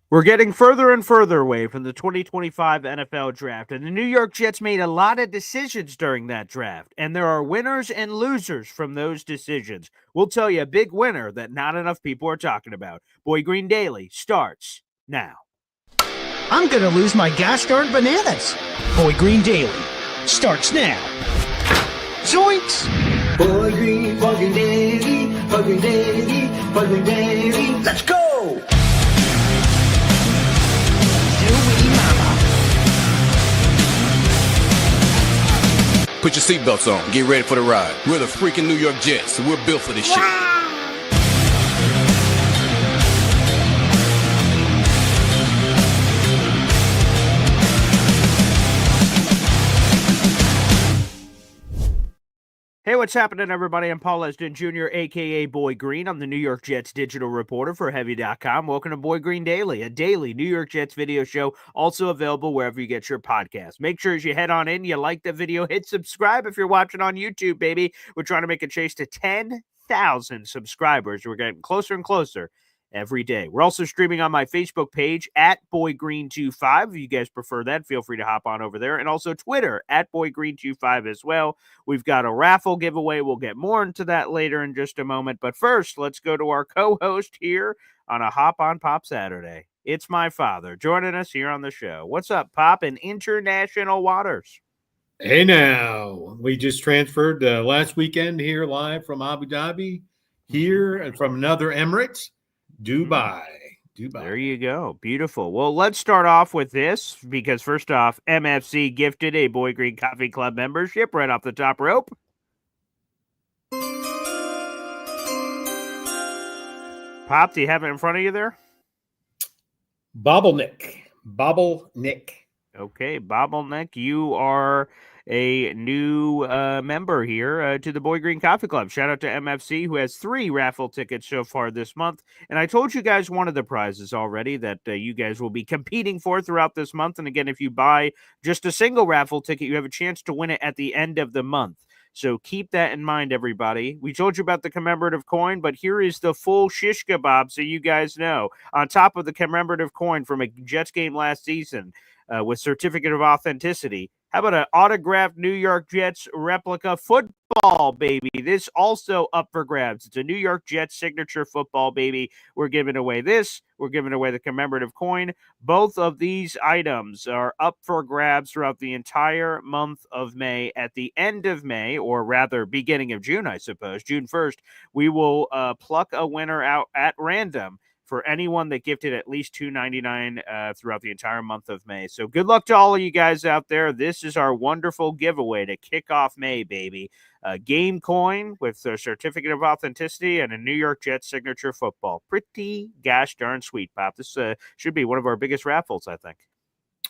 We're getting further and further away from the 2025 NFL draft, and the New York Jets made a lot of decisions during that draft, and there are winners and losers from those decisions. We'll tell you a big winner that not enough people are talking about. Boy Green Daily starts now. I'm gonna lose my gosh darn bananas. Boy Green Daily starts now. Zoinks! Boy Green Daily, Boy Green Daily, Boy Green Daily. Let's go! Put your seatbelts on. Get ready for the ride. We're the freaking New York Jets. We're built for this shit. Hey, what's happening, everybody? I'm Paul Esden Jr., a.k.a. Boy Green. I'm the New York Jets digital reporter for Heavy.com. Welcome to Boy Green Daily, a daily New York Jets video show, also available wherever you get your podcasts. Make sure as you head on in, you like the video, hit subscribe if you're watching on YouTube, baby. We're trying to make a chase to 10,000 subscribers. We're getting closer and closer every day. We're also streaming on my Facebook page at BoyGreen25. If you guys prefer that, feel free to hop on over there. And also Twitter at BoyGreen25 as well. We've got a raffle giveaway. We'll get more into that later in just a moment. But first, let's go to our co-host here on a Hop on Pop Saturday. It's my father joining us here on the show. What's up, Pop, in international waters? Hey now, we just transferred last weekend here live from Abu Dhabi, here and from another Emirates. Dubai. There you go. Beautiful. Well, let's start off with this because first off, MFC gifted a Boy Green Coffee Club membership right off the top rope. Pop, do you have it in front of you there? Bobbleneck. Okay, Bobbleneck, you are a new member here to the Boy Green Coffee Club. Shout out to MFC, who has 3 raffle tickets so far this month. And I told you guys one of the prizes already that you guys will be competing for throughout this month. And again, if you buy just a single raffle ticket, you have a chance to win it at the end of the month. So keep that in mind, everybody. We told you about the commemorative coin, but here is the full shish kebab so you guys know. On top of the commemorative coin from a Jets game last season, with certificate of authenticity. How about an autographed New York Jets replica football, baby? This also up for grabs. It's a New York Jets signature football, baby. We're giving away this. We're giving away the commemorative coin. Both of these items are up for grabs throughout the entire month of May. At the end of May, or rather beginning of June, I suppose, June 1st, we will pluck a winner out at random for anyone that gifted at least $2.99 throughout the entire month of May. So good luck to all of you guys out there. This is our wonderful giveaway to kick off May, baby. A game coin with a certificate of authenticity and a New York Jets signature football. Pretty gosh darn sweet, Pop. This should be one of our biggest raffles, I think.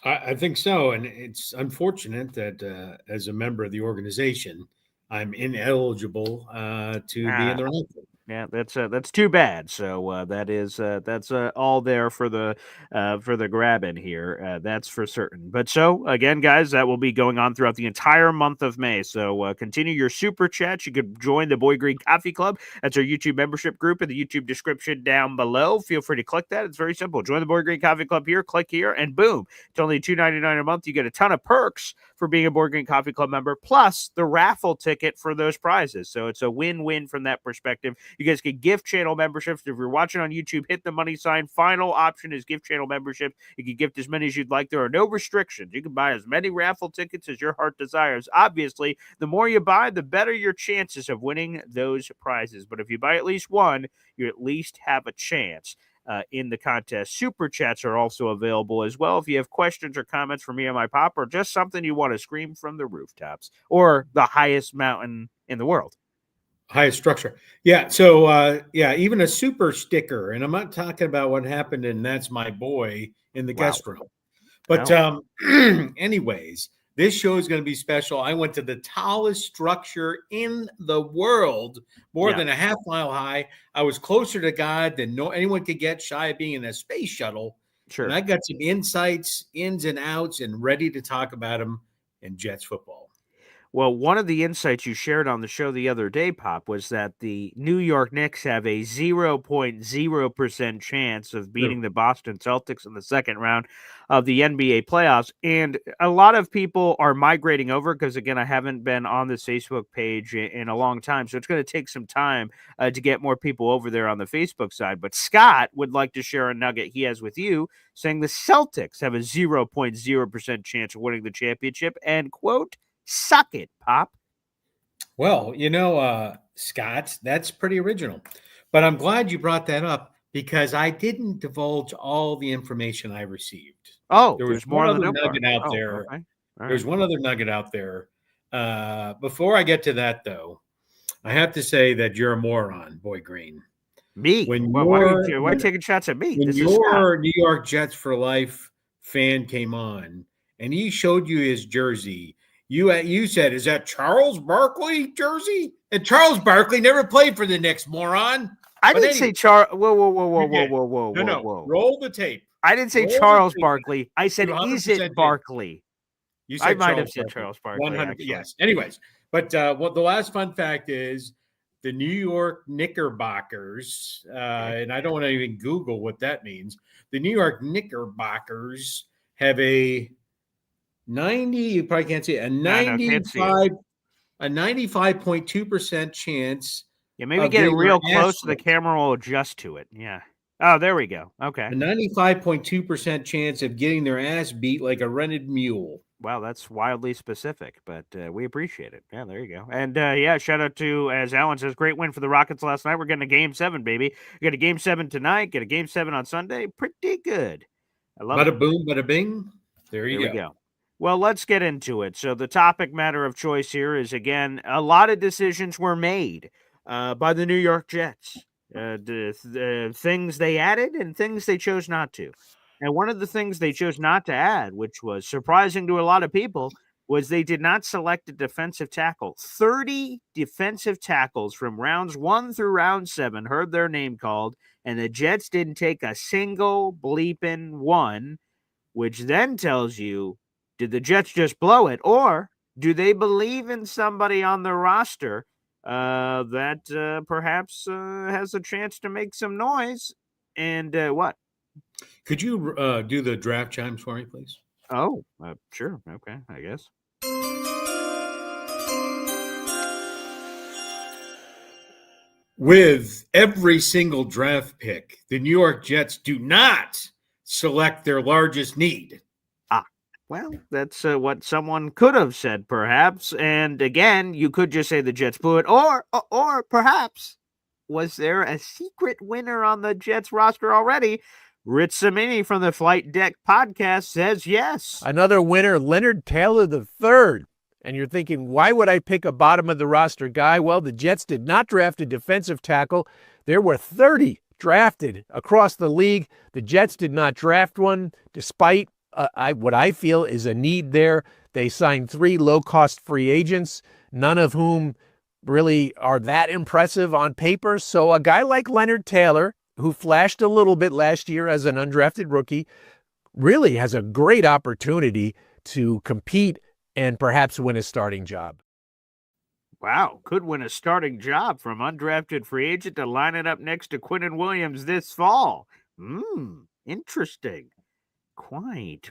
I think so. And it's unfortunate that as a member of the organization, I'm ineligible to be in the raffle. Yeah, that's too bad. So that's all there for the grabbing here. That's for certain. But so again, guys, that will be going on throughout the entire month of May. So continue your super chats. You could join the Boy Green Coffee Club. That's our YouTube membership group in the YouTube description down below. Feel free to click that. It's very simple. Join the Boy Green Coffee Club here. Click here, and boom! It's only $2.99 a month. You get a ton of perks for being a Boy Green Coffee Club member, plus the raffle ticket for those prizes. So it's a win-win from that perspective. You guys can gift channel memberships. If you're watching on YouTube, hit the money sign. Final option is gift channel membership. You can gift as many as you'd like. There are no restrictions. You can buy as many raffle tickets as your heart desires. Obviously, the more you buy, the better your chances of winning those prizes. But if you buy at least one, you at least have a chance in the contest. Super chats are also available as well. If you have questions or comments for me and my pop, or just something you want to scream from the rooftops or the highest mountain in the world. Highest structure. Yeah. So, even a super sticker. And I'm not talking about what happened in That's My Boy in the guest room. But anyways, this show is going to be special. I went to the tallest structure in the world, more than a half mile high. I was closer to God than anyone could get, shy of being in a space shuttle. Sure. And I got some insights, ins and outs, and ready to talk about them in Jets football. Well, one of the insights you shared on the show the other day, Pop, was that the New York Knicks have a 0.0% chance of beating the Boston Celtics in the second round of the NBA playoffs. And a lot of people are migrating over because, again, I haven't been on this Facebook page in a long time. So it's going to take some time to get more people over there on the Facebook side. But Scott would like to share a nugget he has with you, saying the Celtics have a 0.0% chance of winning the championship and, quote, suck it, Pop. Well, Scott, that's pretty original. But I'm glad you brought that up because I didn't divulge all the information I received. Oh, There was there's more one on the other note card. nugget out Oh, there. okay. All There's right. one other nugget out there. Before I get to that, though, I have to say that you're a moron, Boy Green. Me? When Well, why are you taking shots at me? when This is Scott. your New York Jets for life fan came on and he showed you his jersey, you said, "Is that Charles Barkley jersey?" And Charles Barkley never played for the Knicks, moron. I But didn't say anyway, Charles. Whoa, whoa, whoa, whoa, you whoa, did. whoa, whoa, No, whoa, no. whoa. Roll the tape. I didn't say Roll the Charles tape. Barkley. I said, You is 100% it did. Barkley? You I said might have Charles said Barkley. Charles Barkley. 100. Actually. Yes. Anyways, but what the last fun fact is the New York Knickerbockers, and I don't want to even Google what that means. The New York Knickerbockers have a 90. You probably can't see it. No, can't see it. A 95.2% chance. Yeah, maybe of get it getting real their ass close so the whipped. camera will adjust to it. Yeah. Oh, there we go. Okay. A 95.2% chance of getting their ass beat like a rented mule. Wow, that's wildly specific, but we appreciate it. Yeah, there you go. And yeah, shout out to, as Alan says, great win for the Rockets last night. We're getting a game 7, baby. We got a game 7 tonight, get a game 7 on Sunday. Pretty good. I love it. Bada boom, bada bing. There you There go. we go. Well, let's get into it. So the topic matter of choice here is, again, a lot of decisions were made by the New York Jets. The things they added and things they chose not to. And one of the things they chose not to add, which was surprising to a lot of people, was they did not select a defensive tackle. 30 defensive tackles from rounds 1 through round 7 heard their name called, and the Jets didn't take a single bleeping one, which then tells you, did the Jets just blow it, or do they believe in somebody on the roster that perhaps has a chance to make some noise? And what? Could you do the draft chimes for me, please? Oh, sure. Okay, I guess. With every single draft pick, the New York Jets do not select their largest need. Well, that's what someone could have said, perhaps. And again, you could just say the Jets blew it, or perhaps was there a secret winner on the Jets roster already? Rich Samini from the Flight Deck podcast says yes. Another winner, Leonard Taylor III. And you're thinking, why would I pick a bottom of the roster guy? Well, the Jets did not draft a defensive tackle. There were 30 drafted across the league. The Jets did not draft one, despite what I feel is a need there. They signed 3 low-cost free agents, none of whom really are that impressive on paper. So a guy like Leonard Taylor, who flashed a little bit last year as an undrafted rookie, really has a great opportunity to compete and perhaps win a starting job. Wow, could win a starting job from undrafted free agent to line it up next to Quinnen Williams this fall. Interesting. Quite.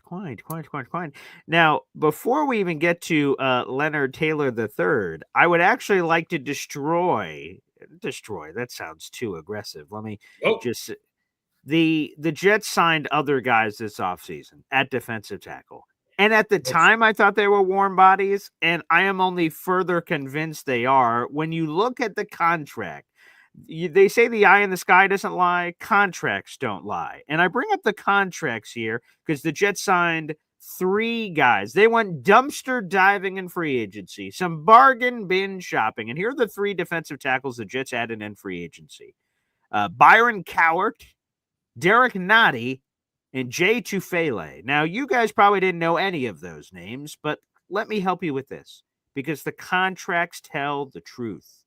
Now, before we even get to Leonard Taylor III, I would actually like to destroy. That sounds too aggressive. Let me just. The Jets signed other guys this offseason at defensive tackle. And at the time, I thought they were warm bodies, and I am only further convinced they are. When you look at the contract, they say the eye in the sky doesn't lie. Contracts don't lie. And I bring up the contracts here because the Jets signed 3 guys. They went dumpster diving in free agency, some bargain bin shopping. And here are the 3 defensive tackles the Jets added in free agency. Byron Cowart, Derek Nottie, and Jay Tufele. Now, you guys probably didn't know any of those names, but let me help you with this because the contracts tell the truth.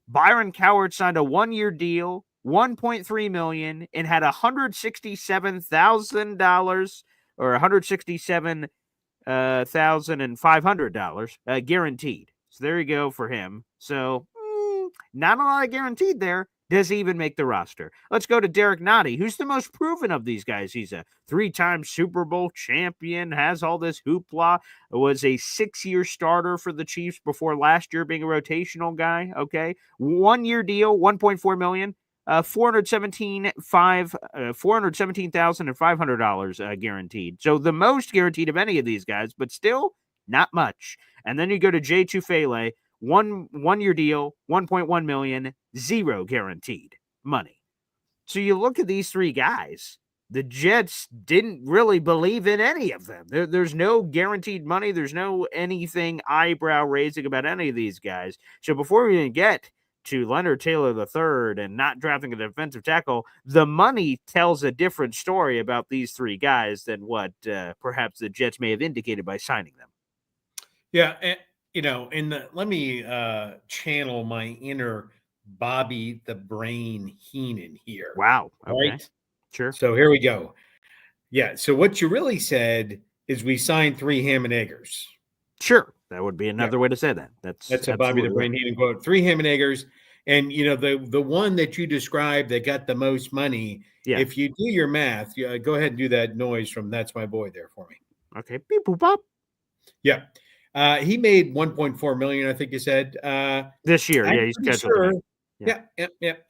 Byron Cowart signed a 1-year deal, $1.3 million, and had $167,000 or $167 $1,500 guaranteed. So there you go for him. So not a lot of guaranteed there. Does he even make the roster? Let's go to Derek Nottie, who's the most proven of these guys. He's a 3-time Super Bowl champion, has all this hoopla, was a 6-year starter for the Chiefs before last year being a rotational guy. Okay. 1-year deal, $1.4 million. $417,500 guaranteed. So the most guaranteed of any of these guys, but still not much. And then you go to Jay Tufele, one-year deal, $1.1 million, 0 guaranteed money. So you look at these 3 guys, the Jets didn't really believe in any of them. There's no guaranteed money. There's no anything eyebrow raising about any of these guys. So before we even get to Leonard Taylor III and not drafting a defensive tackle, the money tells a different story about these 3 guys than what perhaps the Jets may have indicated by signing them. Yeah, and, let me channel my inner Bobby the Brain Heenan here. Wow. Okay. Right? Sure. So here we go. Yeah. So what you really said is we signed 3 ham and eggers. Sure. That would be another way to say that. That's a Bobby the Brain Heenan quote. 3 ham and eggers. And, the one that you described that got the most money, if you do your math, go ahead and do that noise from That's My Boy there for me. Okay. Beep, boop, bop. Yeah. He made 1.4 million, I think you said. This year. He's scheduled. Yeah.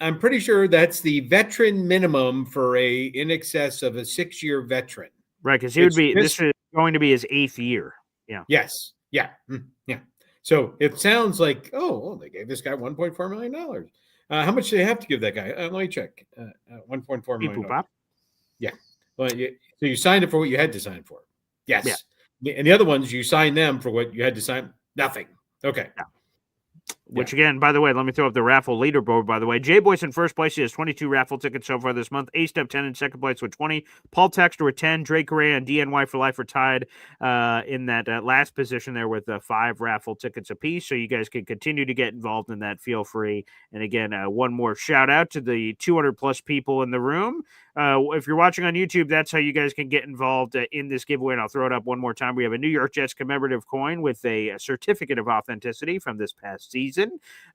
I'm pretty sure that's the veteran minimum for in excess of a 6-year veteran. Right, because this is going to be his 8th year. Yeah. Yes. Yeah. Yeah. So it sounds like, they gave this guy $1.4 million. How much do they have to give that guy? Let me check. $1.4 million. Yeah. Well, so you signed it for what you had to sign for. Yes. Yeah. And the other ones, you signed them for what you had to sign. Nothing. Okay. Yeah. Which, again, by the way, let me throw up the raffle leaderboard, by the way. Jay Boyce in first place. He has 22 raffle tickets so far this month. A-Step 10 in second place with 20. Paul Texter with 10. Drake Correa and DNY for Life are tied in that last position there with 5 raffle tickets apiece. So you guys can continue to get involved in that. Feel free. And again, one more shout out to the 200-plus people in the room. If you're watching on YouTube, that's how you guys can get involved in this giveaway. And I'll throw it up one more time. We have a New York Jets commemorative coin with a certificate of authenticity from this past season.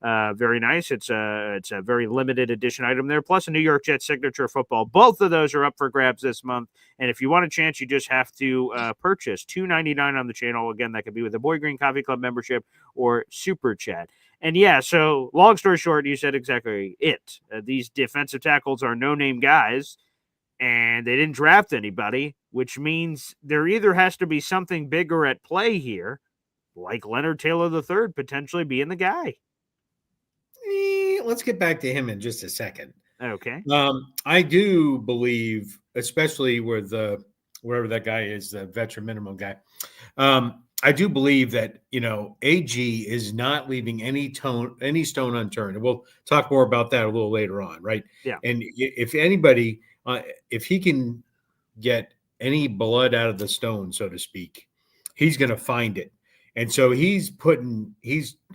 Very nice. It's a very limited edition item there. Plus a New York Jets signature football. Both of those are up for grabs this month. And if you want a chance, you just have to purchase $2.99 on the channel. Again, that could be with a Boy Green Coffee Club membership or Super Chat. And so long story short, you said exactly it. These defensive tackles are no-name guys. And they didn't draft anybody, which means there either has to be something bigger at play here, like Leonard Taylor III potentially being the guy. Let's get back to him in just a second. Okay. I do believe, especially with wherever that guy is, the veteran minimum guy, I do believe that, AG is not leaving any stone unturned. And we'll talk more about that a little later on, right? Yeah. And if anybody, if he can get any blood out of the stone, so to speak, he's going to find it. And so he's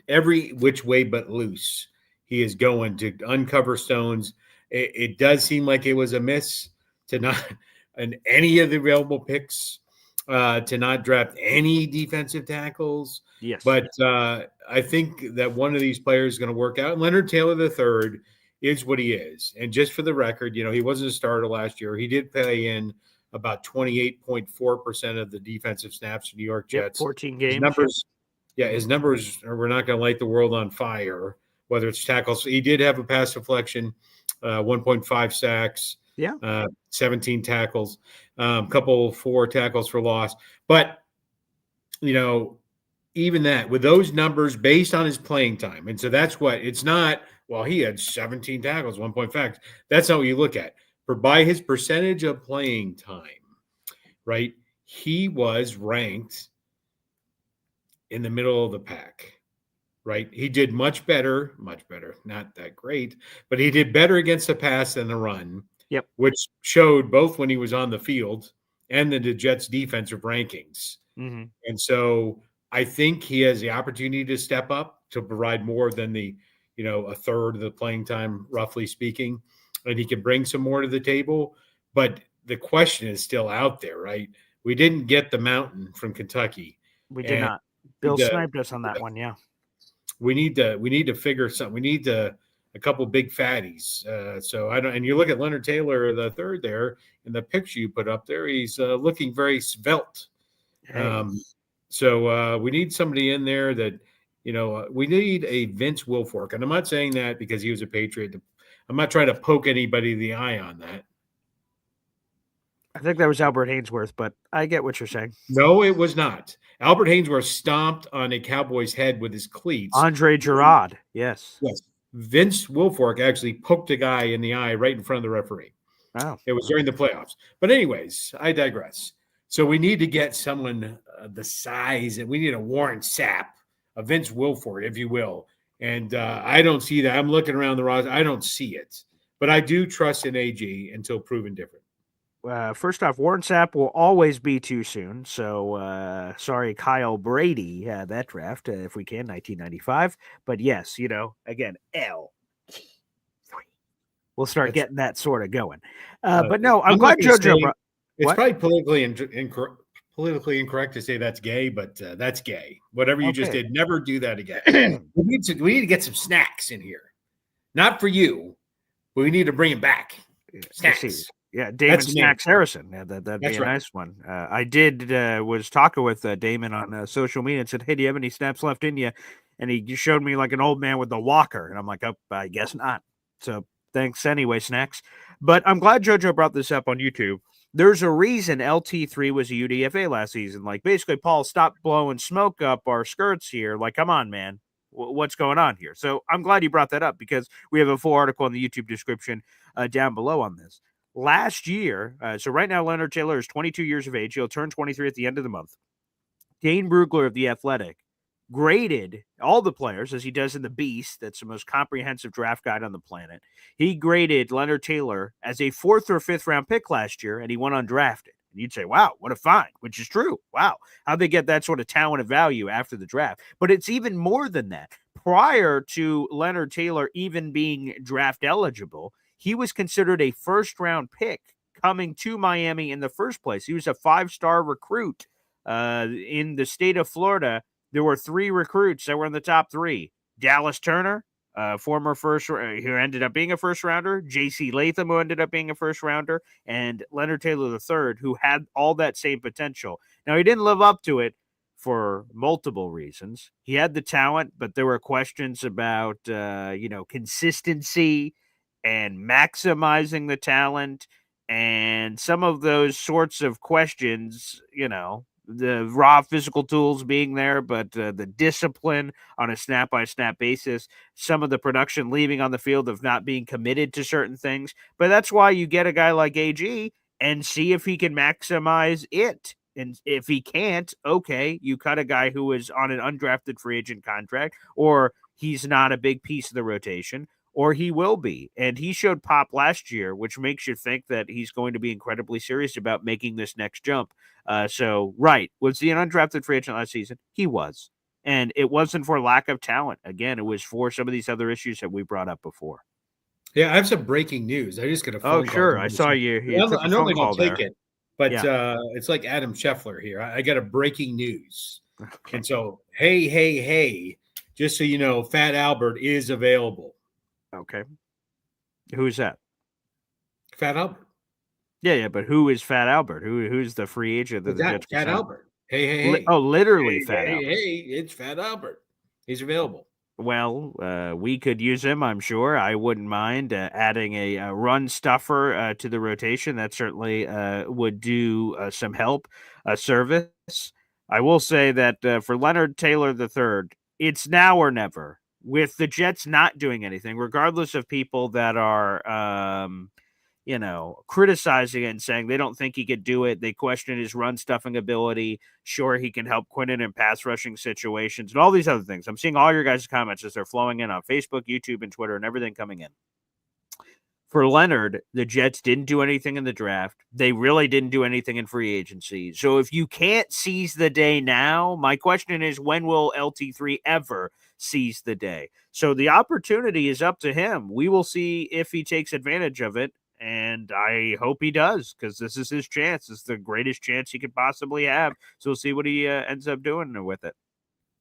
every which way but loose. He is going to uncover stones. It does seem like it was a miss to not, in any of the available picks, to not draft any defensive tackles. Yes. But I think that one of these players is going to work out. And Leonard Taylor III is what he is. And just for the record, he wasn't a starter last year. He did play in about 28.4% of the defensive snaps for New York Jets. 14 games. His numbers we're not going to light the world on fire, whether it's tackles. He did have a pass deflection, 1.5 sacks, 17 tackles, couple 4 tackles for loss. But, even that, with those numbers based on his playing time, and so that's what it's not. Well, he had 17 tackles, 1.5. That's not what you look at. By his percentage of playing time, right? He was ranked in the middle of the pack, right? He did much better, not that great, but he did better against the pass than the run, which showed both when he was on the field and the Jets defensive rankings. Mm-hmm. And so I think he has the opportunity to step up to provide more than a third of the playing time, roughly speaking, and he can bring some more to the table. But the question is still out there, right? We didn't get the mountain from Kentucky. We did And not. Bill the- sniped us on that one. Yeah. we need to figure something. We need a couple big fatties. So I don't. And you look at Leonard Taylor the third there in the picture you put up there. He's looking very svelte. Hey. So we need somebody in there that we need a Vince Wilfork, and I'm not saying that because he was a Patriot. I'm not trying to poke anybody in the eye on that. I think that was Albert Hainsworth, but I get what you're saying. No, it was not. Albert Hainsworth stomped on a Cowboy's head with his cleats. Andre Gerard, yes. Yes. Vince Wilfork actually poked a guy in the eye right in front of the referee. Wow. It was during the playoffs. But anyways, I digress. So we need to get someone the size, and we need a Warren Sapp, a Vince Wilfork, if you will. And I don't see that. I'm looking around the roster. I don't see it. But I do trust in AG until proven different. First off, Warren Sapp will always be too soon. So sorry, Kyle Brady, that draft, if we can, 1995. But yes, again, L3. We'll start getting that sort of going. But no, I'm glad JoJo. It's probably politically incorrect to say that's gay, but that's gay. Whatever you just did, never do that again. we need to get some snacks in here. Not for you, but we need to bring it back. Snacks. Yeah, Damon Snacks Harrison. Yeah, that'd be a nice one. I was talking with Damon on social media and said, "Hey, do you have any snaps left in you?" And he showed me like an old man with a walker, and I'm like, "Oh, I guess not." So thanks anyway, Snacks. But I'm glad JoJo brought this up on YouTube. There's a reason LT3 was a UDFA last season. Like, basically, Paul, stop blowing smoke up our skirts here. Like, come on, man. What's going on here? So I'm glad you brought that up because we have a full article in the YouTube description down below on this. Last year, so right now, Leonard Taylor is 22 years of age. He'll turn 23 at the end of the month. Dane Brugler of The Athletic graded all the players, as he does in The Beast. That's the most comprehensive draft guide on the planet. He graded Leonard Taylor as a 4th or 5th round pick last year, and he went undrafted. And you'd say, wow, what a find, which is true. Wow, how'd they get that sort of talent and value after the draft? But it's even more than that. Prior to Leonard Taylor even being draft eligible, he was considered a first-round pick coming to Miami in the first place. He was a 5-star recruit in the state of Florida. There were 3 recruits that were in the top 3. Dallas Turner, former who ended up being a first-rounder, J.C. Latham, who ended up being a first-rounder, and Leonard Taylor III, who had all that same potential. Now, he didn't live up to it for multiple reasons. He had the talent, but there were questions about, consistency and maximizing the talent, and some of those sorts of questions, the raw physical tools being there, but the discipline on a snap-by-snap basis, some of the production leaving on the field of not being committed to certain things. But that's why you get a guy like AG and see if he can maximize it. And if he can't, okay, you cut a guy who is on an undrafted free agent contract, or he's not a big piece of the rotation, or he will be. And he showed pop last year, which makes you think that he's going to be incredibly serious about making this next jump. Was he an undrafted free agent last season? He was. And it wasn't for lack of talent. Again, it was for some of these other issues that we brought up before. Yeah, I have some breaking news. I just got a phone call. Sure. I saw you. I normally don't take it, but it's like Adam Scheffler here. I got a breaking news. Okay. And so, hey, just so you know, Fat Albert is available. Okay. Who's that? Fat Albert. Yeah, but who is Fat Albert? Who's the free agent that the Jets Fat Albert. Hey. Literally Fat Albert. Hey, it's Fat Albert. He's available. Well, we could use him, I'm sure. I wouldn't mind adding a run stuffer to the rotation. That certainly would do some help, service. I will say that for Leonard Taylor III, it's now or never. With the Jets not doing anything, regardless of people that are, criticizing it and saying they don't think he could do it. They question his run stuffing ability. Sure, he can help Quinnen in pass rushing situations and all these other things. I'm seeing all your guys' comments as they're flowing in on Facebook, YouTube, and Twitter, and everything coming in. For Leonard, the Jets didn't do anything in the draft. They really didn't do anything in free agency. So if you can't seize the day now, my question is, when will LT3 ever seize the day? So the opportunity is up to him. We will see if he takes advantage of it. and I hope he does, because this is his chance. It's the greatest chance he could possibly have. So we'll see what he ends up doing with it.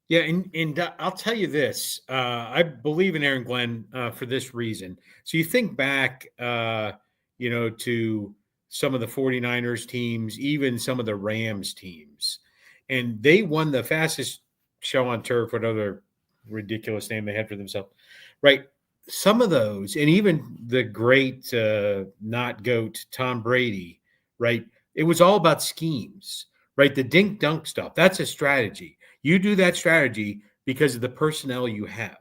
Yeah, and I'll tell you this. I believe in Aaron Glenn for this reason. So you think back, to some of the 49ers teams, even some of the Rams teams, and they won the fastest show on turf, whatever ridiculous name they had for themselves, right? Some of those, and even the great not GOAT Tom Brady, right? It was all about schemes, right? The dink dunk stuff. That's a strategy. You do that strategy because of the personnel you have.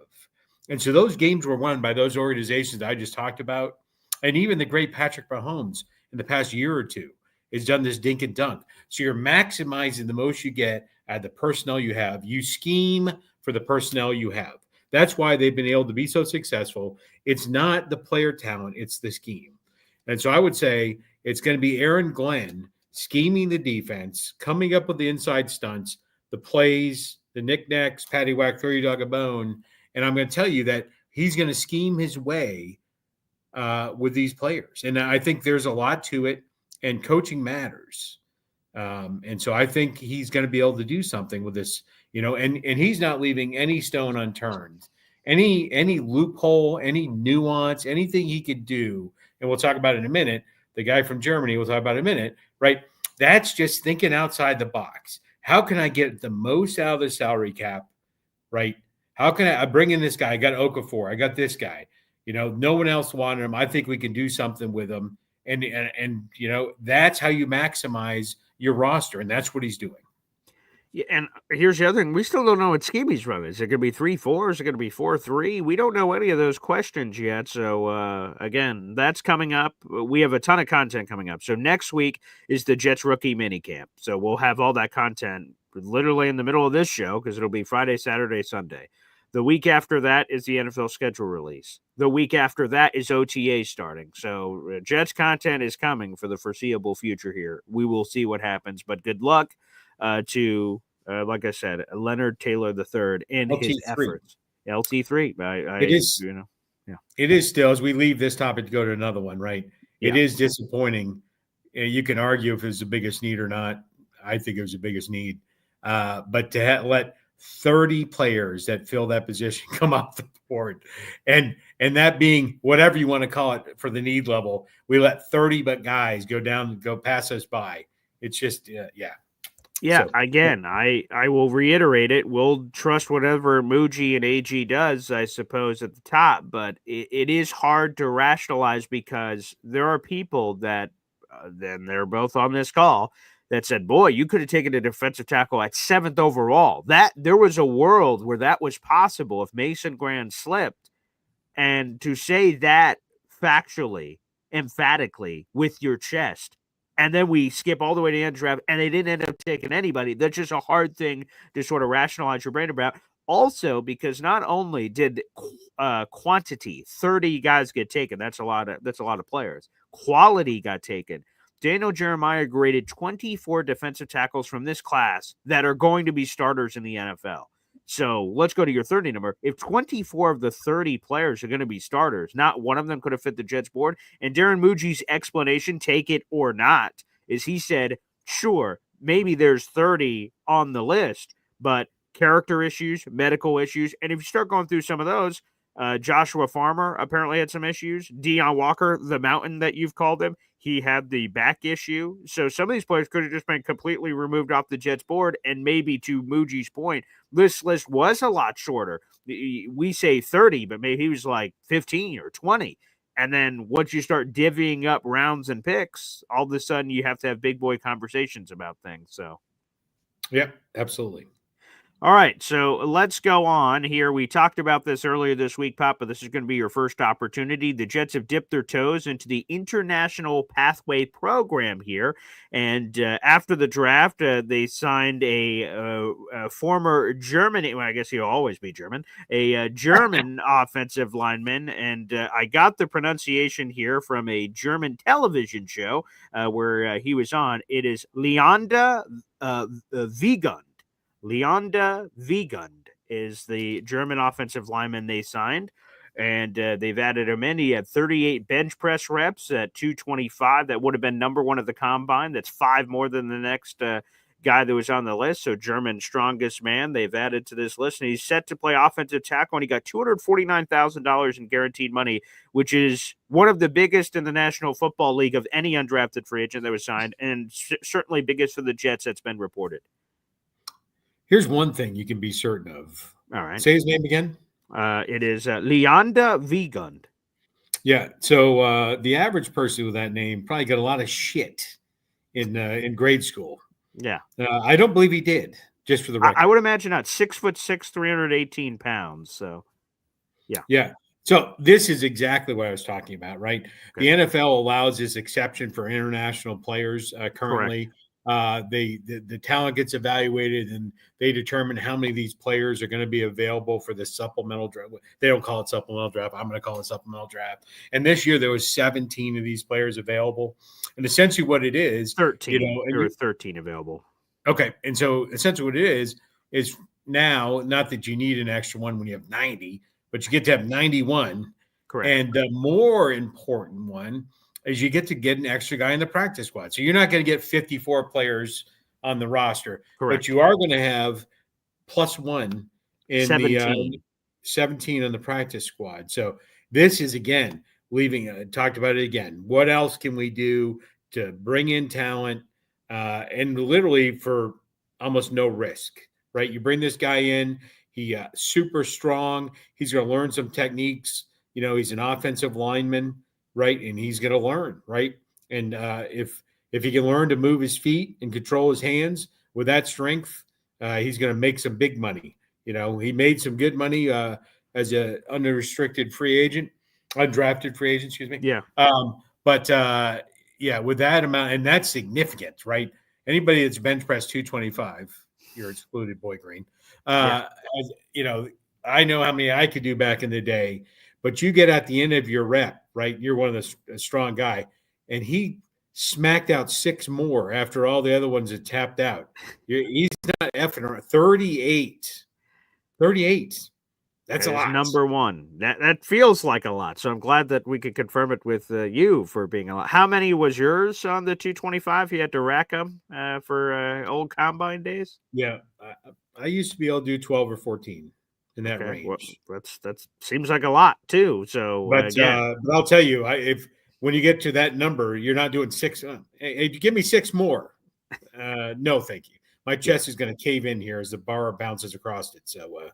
And so those games were won by those organizations that I just talked about. And even the great Patrick Mahomes in the past year or two has done this dink and dunk. So you're maximizing the most you get out of the personnel you have. You scheme for the personnel you have. That's why they've been able to be so successful. It's not the player talent, it's the scheme. And so I would say it's going to be Aaron Glenn scheming the defense, coming up with the inside stunts, the plays, the knickknacks, patty whack, throw your dog a bone. And I'm going to tell you that he's going to scheme his way with these players. And I think there's a lot to it, and coaching matters. And so I think he's going to be able to do something with this, and he's not leaving any stone unturned, any loophole, any nuance, anything he could do. And we'll talk about it in a minute. The guy from Germany, we'll talk about in a minute, right? That's just thinking outside the box. How can I get the most out of the salary cap, right? How can I bring in this guy? I got Okafor. I got this guy. No one else wanted him. I think we can do something with him. And that's how you maximize your roster, and that's what he's doing. Yeah, and here's the other thing. We still don't know what scheme he's running. Is it going to be 3-4? Is it going to be 4-3? We don't know any of those questions yet. So, again, that's coming up. We have a ton of content coming up. So next week is the Jets rookie minicamp. So we'll have all that content literally in the middle of this show, because it'll be Friday, Saturday, Sunday. The week after that is the NFL schedule release. The week after that is OTA starting. So Jets content is coming for the foreseeable future here. We will see what happens, but good luck to, like I said, Leonard Taylor III in LT3. his efforts. LT3. It is, yeah. It is still, as we leave this topic to go to another one, right? Yeah. It is disappointing. You can argue if it's the biggest need or not. I think it was the biggest need. But to let 30 players that fill that position come off the board, and that being whatever you want to call it for the need level, we let 30 but guys go pass us by. It's just Yeah, So, again, I will reiterate it. We'll trust whatever Muji and AG does, I suppose, at the top. But it is hard to rationalize, because there are people that, then they're both on this call, that said, boy, you could have taken a defensive tackle at 7th overall. That there was a world where that was possible if Mason Graham slipped. And to say that factually, emphatically, with your chest, and then we skip all the way to the end of the draft, and they didn't end up taking anybody. That's just a hard thing to sort of rationalize your brain about. Also, because not only did quantity, 30 guys get taken, that's a lot of players. Quality got taken. Daniel Jeremiah graded 24 defensive tackles from this class that are going to be starters in the NFL. So let's go to your 30 number. If 24 of the 30 players are going to be starters, not one of them could have fit the Jets board. And Darren Muji's explanation, take it or not, is he said, sure, maybe there's 30 on the list, but character issues, medical issues. And if you start going through some of those, Joshua Farmer apparently had some issues. Deion Walker, the mountain that you've called him, he had the back issue. So some of these players could have just been completely removed off the Jets board. And maybe to Muji's point, this list was a lot shorter. We say 30, but maybe he was like 15 or 20. And then once you start divvying up rounds and picks, all of a sudden you have to have big boy conversations about things. So, yeah, absolutely. All right, so let's go on here. We talked about this earlier this week, Pop, but this is going to be your first opportunity. The Jets have dipped their toes into the International Pathway Program here, and after the draft, they signed a former German, well, I guess he'll always be German, a German offensive lineman, and I got the pronunciation here from a German television show where he was on. It is Leonard Wiegand. Leonard Wiegand is the German offensive lineman they signed. And they've added him in. He had 38 bench press reps at 225. That would have been number one at the combine. That's 5 more than the next guy that was on the list. So German's strongest man they've added to this list. And he's set to play offensive tackle. And he got $249,000 in guaranteed money, which is one of the biggest in the National Football League of any undrafted free agent that was signed. And certainly biggest for the Jets that's been reported. Here's one thing you can be certain of. All right. Say his name again. It is Leonard Wiegand. Yeah. So the average person with that name probably got a lot of shit in grade school. Yeah. I don't believe he did. Just for the record, I would imagine not. 6'6", 318 pounds. So, yeah. Yeah. So this is exactly what I was talking about, right? Okay. The NFL allows this exception for international players currently. The talent gets evaluated and they determine how many of these players are going to be available for the supplemental draft. They don't call it supplemental draft. I'm going to call it supplemental draft. And this year there was 17 of these players available. And essentially what it is, 13. There were 13 available. Okay. And so essentially what it is now, not that you need an extra one when you have 90, but you get to have 91. Correct. And the more important one is you get to get an extra guy in the practice squad. So you're not going to get 54 players on the roster, Correct. but you are going to have plus one in 17. the 17 on the practice squad. So this is, again, talked about it again. What else can we do to bring in talent and literally for almost no risk, right? You bring this guy in, he super strong. He's going to learn some techniques. He's an offensive lineman, right? And he's going to learn, right? And if he can learn to move his feet and control his hands with that strength, he's going to make some big money. He made some good money as a unrestricted free agent, undrafted free agent, excuse me. Yeah. But with that amount, and that's significant, right? Anybody that's bench press 225, you're excluded, Boy Green. I know how many I could do back in the day, but you get at the end of your rep, right? You're one of the strong guy, and he smacked out 6 more after all the other ones had tapped out. He's not effing around. 38. That's a lot. Number one. That feels like a lot. So I'm glad that we could confirm it with you for being a lot. How many was yours on the 225? You had to rack them for old combine days? Yeah. I used to be able to do 12 or 14 in that range. Well, that seems like a lot too. So, but I'll tell you, if when you get to that number, you're not doing 6. Hey, give me 6 more. No, thank you. My chest is going to cave in here as the bar bounces across it. So,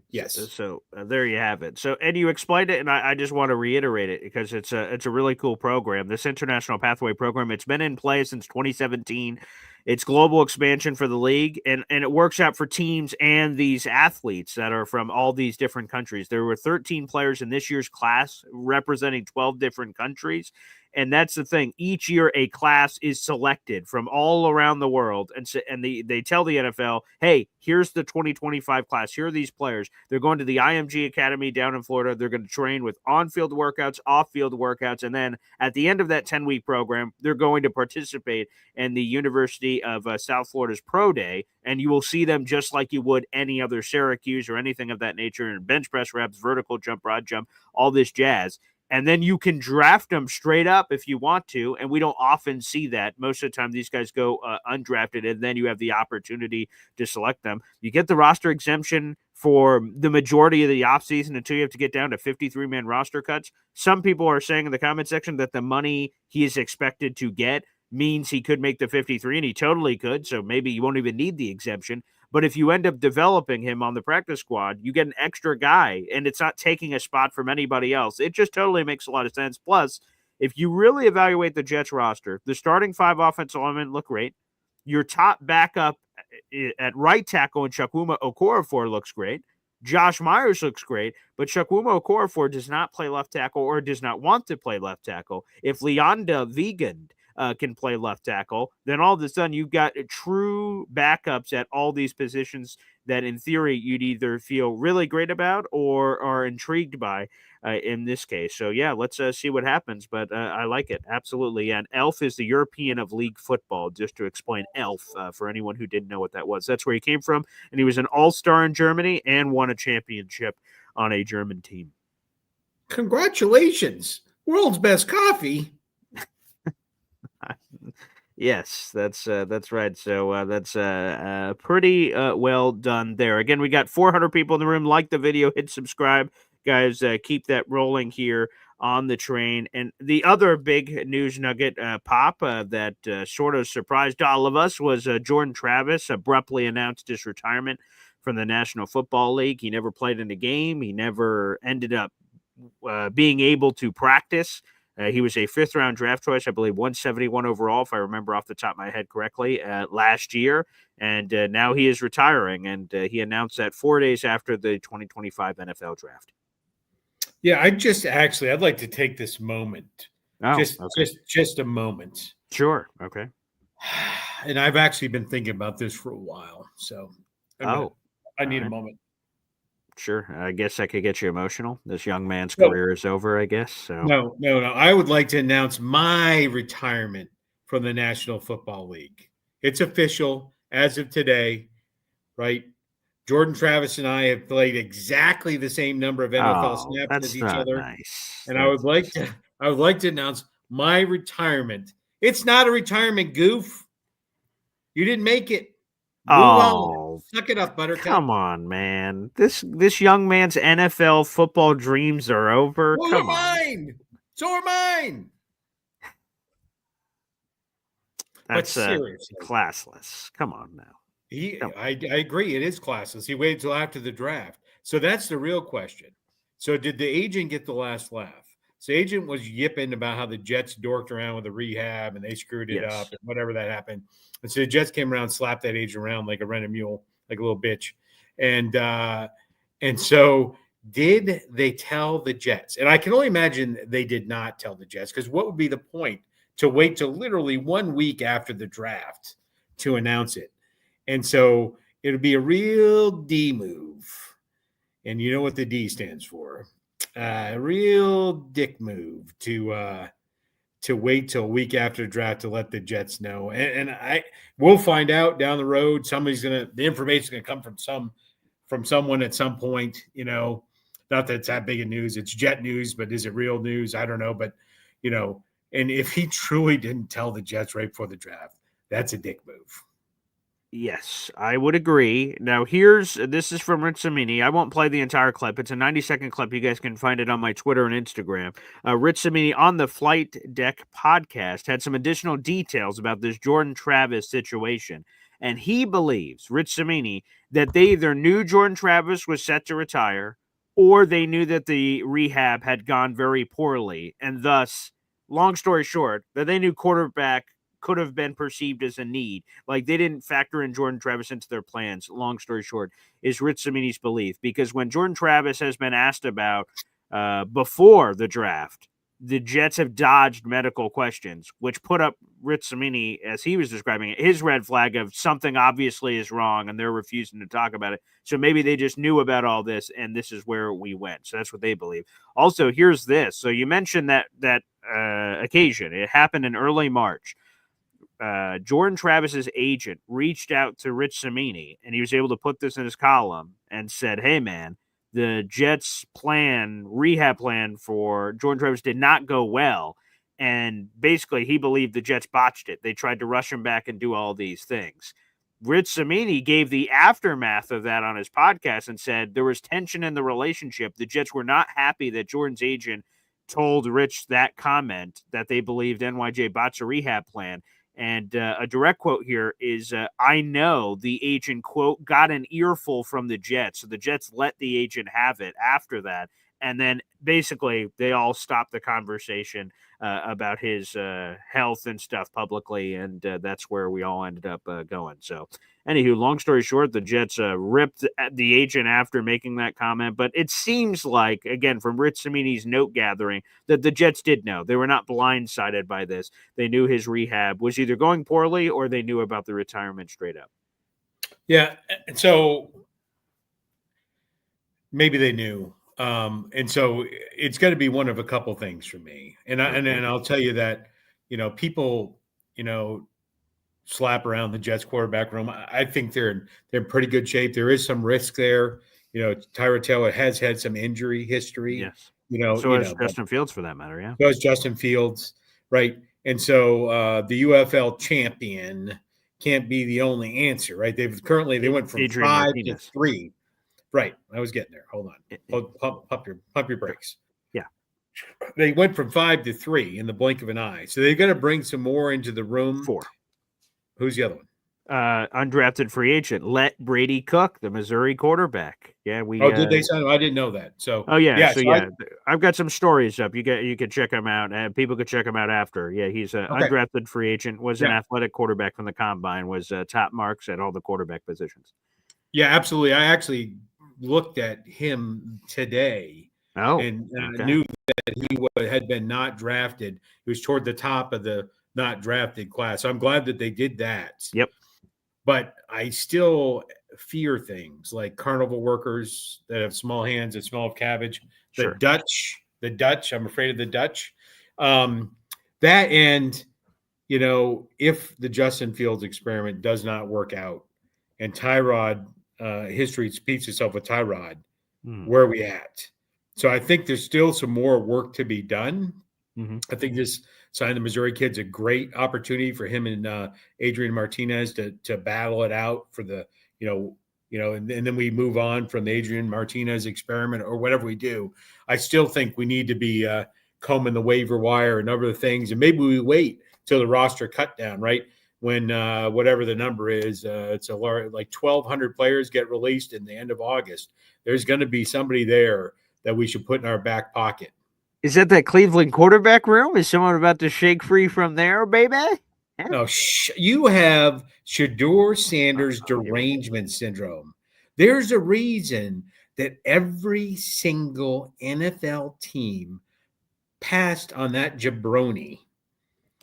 yes. So there you have it. So, Ed, you explained it, and I just want to reiterate it because it's a really cool program. This International Pathway program, it's been in play since 2017. It's global expansion for the league, and it works out for teams and these athletes that are from all these different countries. There were 13 players in this year's class representing 12 different countries. And that's the thing. Each year, a class is selected from all around the world. And they tell the NFL, hey, here's the 2025 class. Here are these players. They're going to the IMG Academy down in Florida. They're going to train with on-field workouts, off-field workouts. And then at the end of that 10-week program, they're going to participate in the University of South Florida's Pro Day. And you will see them just like you would any other Syracuse or anything of that nature, in bench press reps, vertical jump, broad jump, all this jazz. And then you can draft them straight up if you want to. And we don't often see that. Most of the time, these guys go undrafted, and then you have the opportunity to select them. You get the roster exemption for the majority of the offseason until you have to get down to 53-man roster cuts. Some people are saying in the comment section that the money he is expected to get means he could make the 53, and he totally could. So maybe you won't even need the exemption. But if you end up developing him on the practice squad, you get an extra guy, and it's not taking a spot from anybody else. It just totally makes a lot of sense. Plus, if you really evaluate the Jets roster, the starting 5 offensive linemen look great. Your top backup at right tackle in Chukwuma Okorafor looks great. Josh Myers looks great, but Chukwuma Okorafor does not play left tackle or does not want to play left tackle. If Leonard Wiegand can play left tackle, then all of a sudden you've got true backups at all these positions that in theory you'd either feel really great about or are intrigued by in this case. So yeah, let's see what happens, but I like it. Absolutely. And ELF is the European of League Football, just to explain ELF for anyone who didn't know what that was. That's where he came from, and he was an all-star in Germany and won a championship on a German team. Congratulations. World's best coffee. Yes, that's right. So that's pretty well done there. Again, we got 400 people in the room. Like the video, hit subscribe, guys. Keep that rolling here on the train. And the other big news nugget pop that sort of surprised all of us was Jordan Travis abruptly announced his retirement from the National Football League. He never played in a game. He never ended up being able to practice. He was a fifth-round draft choice, I believe, 171 overall, if I remember off the top of my head correctly, last year. And now he is retiring, and he announced that 4 days after the 2025 NFL draft. Yeah, I'd like to take this moment, just a moment. Sure. Okay. And I've actually been thinking about this for a while, so I need a moment. Sure. I guess I could get you emotional. This young man's career is over, I guess. So No. I would like to announce my retirement from the National Football League. It's official as of today, right? Jordan Travis and I have played exactly the same number of NFL snaps as each other. Nice. And I would like to announce my retirement. It's not a retirement, goof. You didn't make it. Move on. Suck it up, Buttercup. Come on, man. This young man's NFL football dreams are over. So are mine. So are mine. That's seriously classless. Come on now. I agree. It is classless. He waited till after the draft. So that's the real question. So did the agent get the last laugh? So the agent was yipping about how the Jets dorked around with the rehab and they screwed it up and whatever that happened. And so the Jets came around, slapped that agent around like a rented mule, like a little bitch. And so did they tell the Jets? And I can only imagine they did not tell the Jets, because what would be the point to wait till literally 1 week after the draft to announce it? And so it'll be a real D move. And you know what the D stands for? A real dick move to wait till a week after the draft to let the Jets know. And we'll find out down the road. The information's gonna come from someone at some point, not that it's that big of news. It's Jet news, but is it real news? I don't know. But and if he truly didn't tell the Jets right before the draft, that's a dick move. Yes, I would agree. Now, this is from Rich Cimini. I won't play the entire clip. It's a 90-second clip. You guys can find it on my Twitter and Instagram. Rich Cimini on the Flight Deck podcast had some additional details about this Jordan Travis situation. And he believes, Rich Cimini, that they either knew Jordan Travis was set to retire, or they knew that the rehab had gone very poorly. And thus, long story short, that they knew quarterback could have been perceived as a need. Like, they didn't factor in Jordan Travis into their plans. Long story short, is Rich Cimini's belief. Because when Jordan Travis has been asked about before the draft, the Jets have dodged medical questions, which put up Rich Cimini, as he was describing it, his red flag of something obviously is wrong, and they're refusing to talk about it. So maybe they just knew about all this, and this is where we went. So that's what they believe. Also, here's this. So you mentioned that occasion. It happened in early March. Jordan Travis's agent reached out to Rich Cimini, and he was able to put this in his column and said, hey, man, the Jets' rehab plan for Jordan Travis did not go well. And basically, he believed the Jets botched it. They tried to rush him back and do all these things. Rich Cimini gave the aftermath of that on his podcast and said there was tension in the relationship. The Jets were not happy that Jordan's agent told Rich that comment, that they believed NYJ botched a rehab plan. And a direct quote here is, I know the agent, quote, got an earful from the Jets. So the Jets let the agent have it after that. And then basically they all stopped the conversation about his health and stuff publicly. And that's where we all ended up going. So anywho, long story short, the Jets ripped the agent after making that comment. But it seems like, again, from Rich Cimini's note gathering, that the Jets did know. They were not blindsided by this. They knew his rehab was either going poorly or they knew about the retirement straight up. Yeah. And so maybe they knew. And so it's going to be one of a couple things for me. And I'll tell you that, people, slap around the Jets quarterback room. I think they're in pretty good shape. There is some risk there. Tyrod Taylor has had some injury history. Yes. So is but Justin Fields for that matter. Yeah. so is Justin Fields, right? And so the UFL champion can't be the only answer, right? They went from Adrian 5 Martinez. to 3. Right. I was getting there. Hold on. Pump your brakes. Yeah. They went from 5 to 3 in the blink of an eye. So they're going to bring some more into the room. 4. Who's the other one? Undrafted free agent. Let Brady Cook, the Missouri quarterback. Yeah, Did they sign him? I didn't know that. So I've got some stories up. You can check them out, and people could check them out after. Yeah, he's an undrafted free agent. Was an athletic quarterback from the combine. Was top marks at all the quarterback positions. Yeah, absolutely. I actually looked at him today. And knew that he had been not drafted. He was toward the top of the not drafted class. So I'm glad that they did that. Yep. But I still fear things like carnival workers that have small hands that smell of cabbage. The Dutch. I'm afraid of the Dutch. That and, if the Justin Fields experiment does not work out and Tyrod, history speaks itself with Tyrod, where are we at? So I think there's still some more work to be done. Mm-hmm. I think this signing the Missouri kid's a great opportunity for him and Adrian Martinez to battle it out for the, and then we move on from the Adrian Martinez experiment or whatever we do. I still think we need to be combing the waiver wire and other things. And maybe we wait till the roster cut down, right? When whatever the number is, it's a large, like 1,200 players get released in the end of August. There's going to be somebody there that we should put in our back pocket. Is that Cleveland quarterback room? Is someone about to shake free from there, baby? Yeah. No, you have Shedeur Sanders derangement syndrome. There's a reason that every single NFL team passed on that jabroni.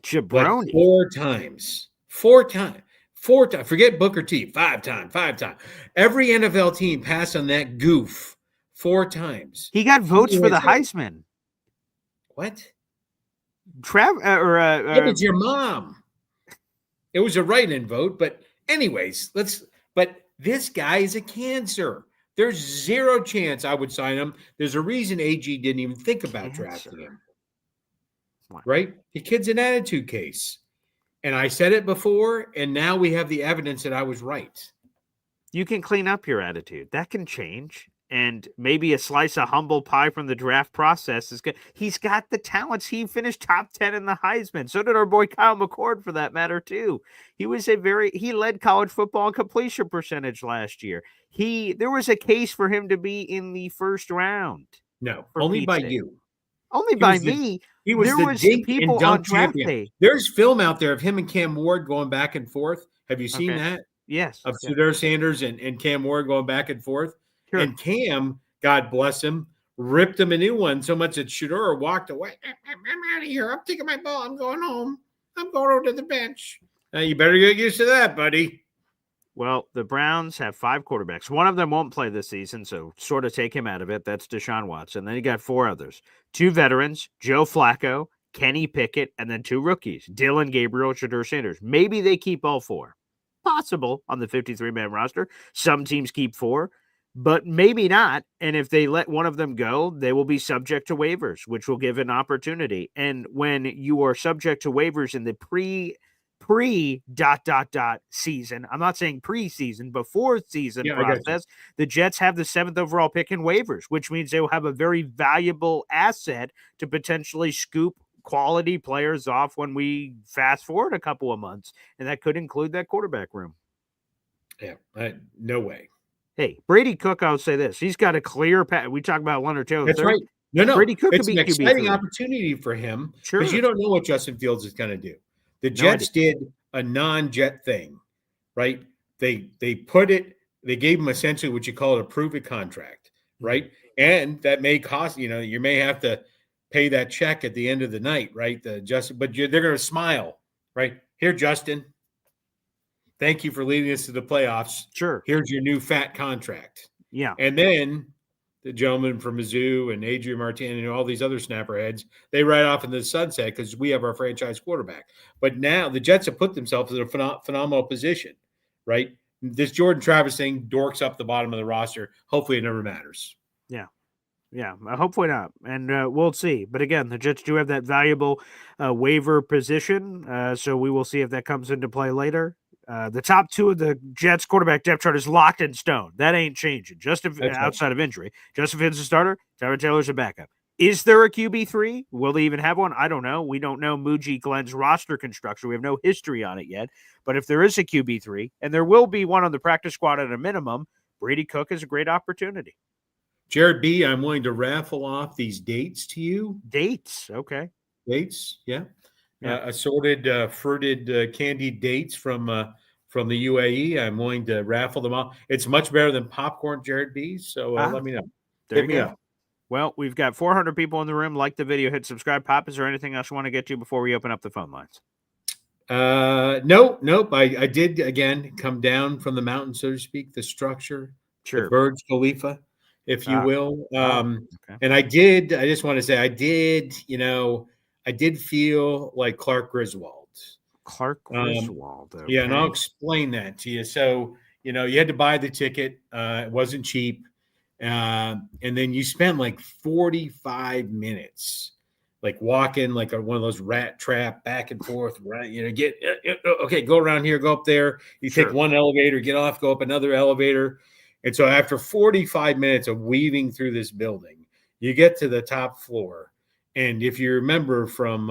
Jabroni? Like 4 times. 4 times. 4 times. Forget Booker T. 5 times. 5 times. Every NFL team passed on that goof 4 times. He got votes for the Heisman. What? It was your mom. It was a write-in vote, but anyways, but this guy is a cancer. There's 0 chance I would sign him. There's a reason AG didn't even think about drafting him. Right? The kid's an attitude case. And I said it before, and now we have the evidence that I was right. You can clean up your attitude. That can change. And maybe a slice of humble pie from the draft process is good. He's got the talents. He finished top 10 in the Heisman. So did our boy Kyle McCord, for that matter, too. He led college football in completion percentage last year. There was a case for him to be in the first round. No, only by you. Only by me. He was the dink and dunk champion. There's film out there of him and Cam Ward going back and forth. Have you seen that? Yes. Of Shedeur Sanders and Cam Ward going back and forth. Sure. And Cam, God bless him, ripped him a new one so much that Shedeur walked away. I'm out of here. I'm taking my ball. I'm going home. I'm going over to the bench. Now you better get used to that, buddy. Well, the Browns have 5 quarterbacks. One of them won't play this season, so sort of take him out of it. That's Deshaun Watson. Then you got 4 others. 2 veterans, Joe Flacco, Kenny Pickett, and then 2 rookies, Dylan Gabriel, Shedeur Sanders. Maybe they keep all 4. Possible on the 53-man roster. Some teams keep 4. But maybe not. And if they let one of them go, they will be subject to waivers, which will give an opportunity. And when you are subject to waivers in the pre season, I'm not saying preseason, before season process, the Jets have the 7th overall pick in waivers, which means they will have a very valuable asset to potentially scoop quality players off when we fast forward a couple of months. And that could include that quarterback room. Yeah, no way. Hey, Brady Cook, I'll say this. He's got a clear path. We talk about Leonard Taylor III. That's right. No. Brady Cook it's could be an exciting opportunity for him because you don't know what Justin Fields is going to do. The Jets did a non-Jet thing, right? They gave him essentially what you call a prove-it contract, right? And that may cost, you may have to pay that check at the end of the night, right? But they're going to smile, right? Here, Justin. Thank you for leading us to the playoffs. Sure. Here's your new fat contract. Yeah. And then the gentleman from Mizzou and Adrian Martinez and all these other snapperheads, they ride off into the sunset because we have our franchise quarterback. But now the Jets have put themselves in a phenomenal position, right? This Jordan Travis thing dorks up the bottom of the roster. Hopefully it never matters. Yeah. Yeah, hopefully not, and we'll see. But again, the Jets do have that valuable waiver position, so we will see if that comes into play later. The top two of the Jets quarterback depth chart is locked in stone. That ain't changing. Just if, That's right. outside of injury, Justin Fields is a starter. Tyler Taylor's a backup. Is there a QB3? Will they even have one? I don't know. We don't know Muji Glenn's roster construction. We have no history on it yet. But if there is a QB3, and there will be one on the practice squad at a minimum, Brady Cook is a great opportunity. Jared B., I'm willing to raffle off these dates to you. Dates, okay. Dates, yeah. Yeah. Assorted fruited candied dates from the UAE. I'm willing to raffle them off. It's much better than popcorn, Jared B., so let me know. Hit me up. Well, we've got 400 people in the room. Like the video, hit subscribe. Pop, is there anything else you want to get to before we open up the phone lines? Nope. I did, again, come down from the mountain, so to speak, the structure, Sure. the Burj Khalifa, if you will. Okay. And I just want to say, I did feel like Clark Griswold. Clark Griswold. Okay. Yeah, and I'll explain that to you. So, you had to buy the ticket. It wasn't cheap. And then you spent like 45 minutes, like walking like one of those rat trap back and forth, right? Go around here, go up there. You take one elevator, get off, go up another elevator. And so after 45 minutes of weaving through this building, you get to the top floor. And if you remember from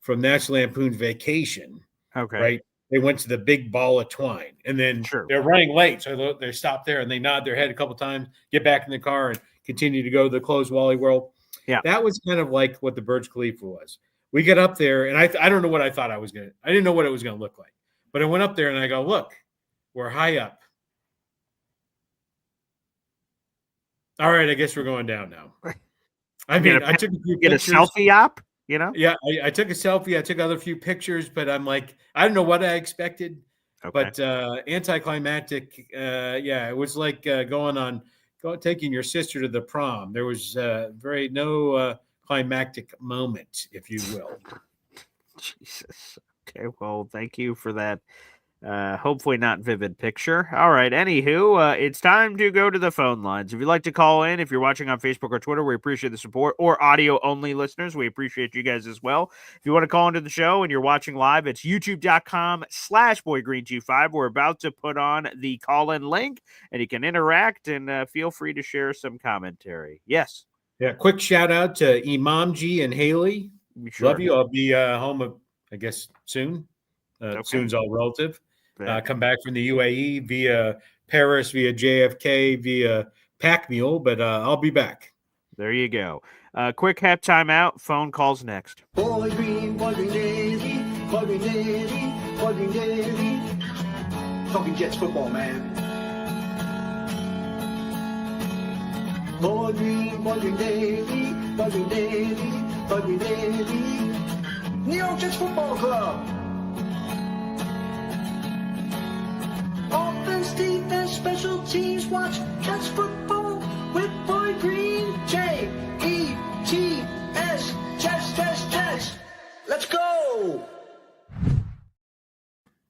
National Lampoon's Vacation, okay, right? They went to the big ball of twine, and then they're running late. So they stop there and they nod their head a couple times, get back in the car and continue to go to the closed Wally World. Yeah. That was kind of like what the Burj Khalifa was. We get up there and I don't know what I thought I didn't know what it was going to look like, but I went up there and I go, look, we're high up. All right. I guess we're going down now. I mean, I took a few pictures. Get a selfie op, Yeah, I took a selfie. I took other few pictures, but I'm like, I don't know what I expected. Okay. But anticlimactic. It was like taking your sister to the prom. There was no climactic moment, if you will. Jesus. Okay. Well, thank you for that. Hopefully not vivid picture. All right. Anywho, it's time to go to the phone lines. If you'd like to call in, if you're watching on Facebook or Twitter, we appreciate the support. Or audio only listeners, we appreciate you guys as well. If you want to call into the show and you're watching live, it's youtube.com/boygreen25. We're about to put on the call-in link, and you can interact and feel free to share some commentary. Yes. Yeah. Quick shout out to Imamji and Haley. Sure. Love you. I'll be home, I guess, soon. Soon's all relative. Come back from the UAE via Paris, via JFK, via Pack Mule, but I'll be back. There you go. Quick halftime out. Phone calls next. Boy Green Daily, Boy Green Daily, Boy Green Daily. Talking Jets football, man. Boy Green Daily, Boy Green Daily, Boy Green Daily. New York Jets Football Club. Offense, defense, special teams, watch Jets football with Boy Green. J-E-T-S, Jets. Let's go.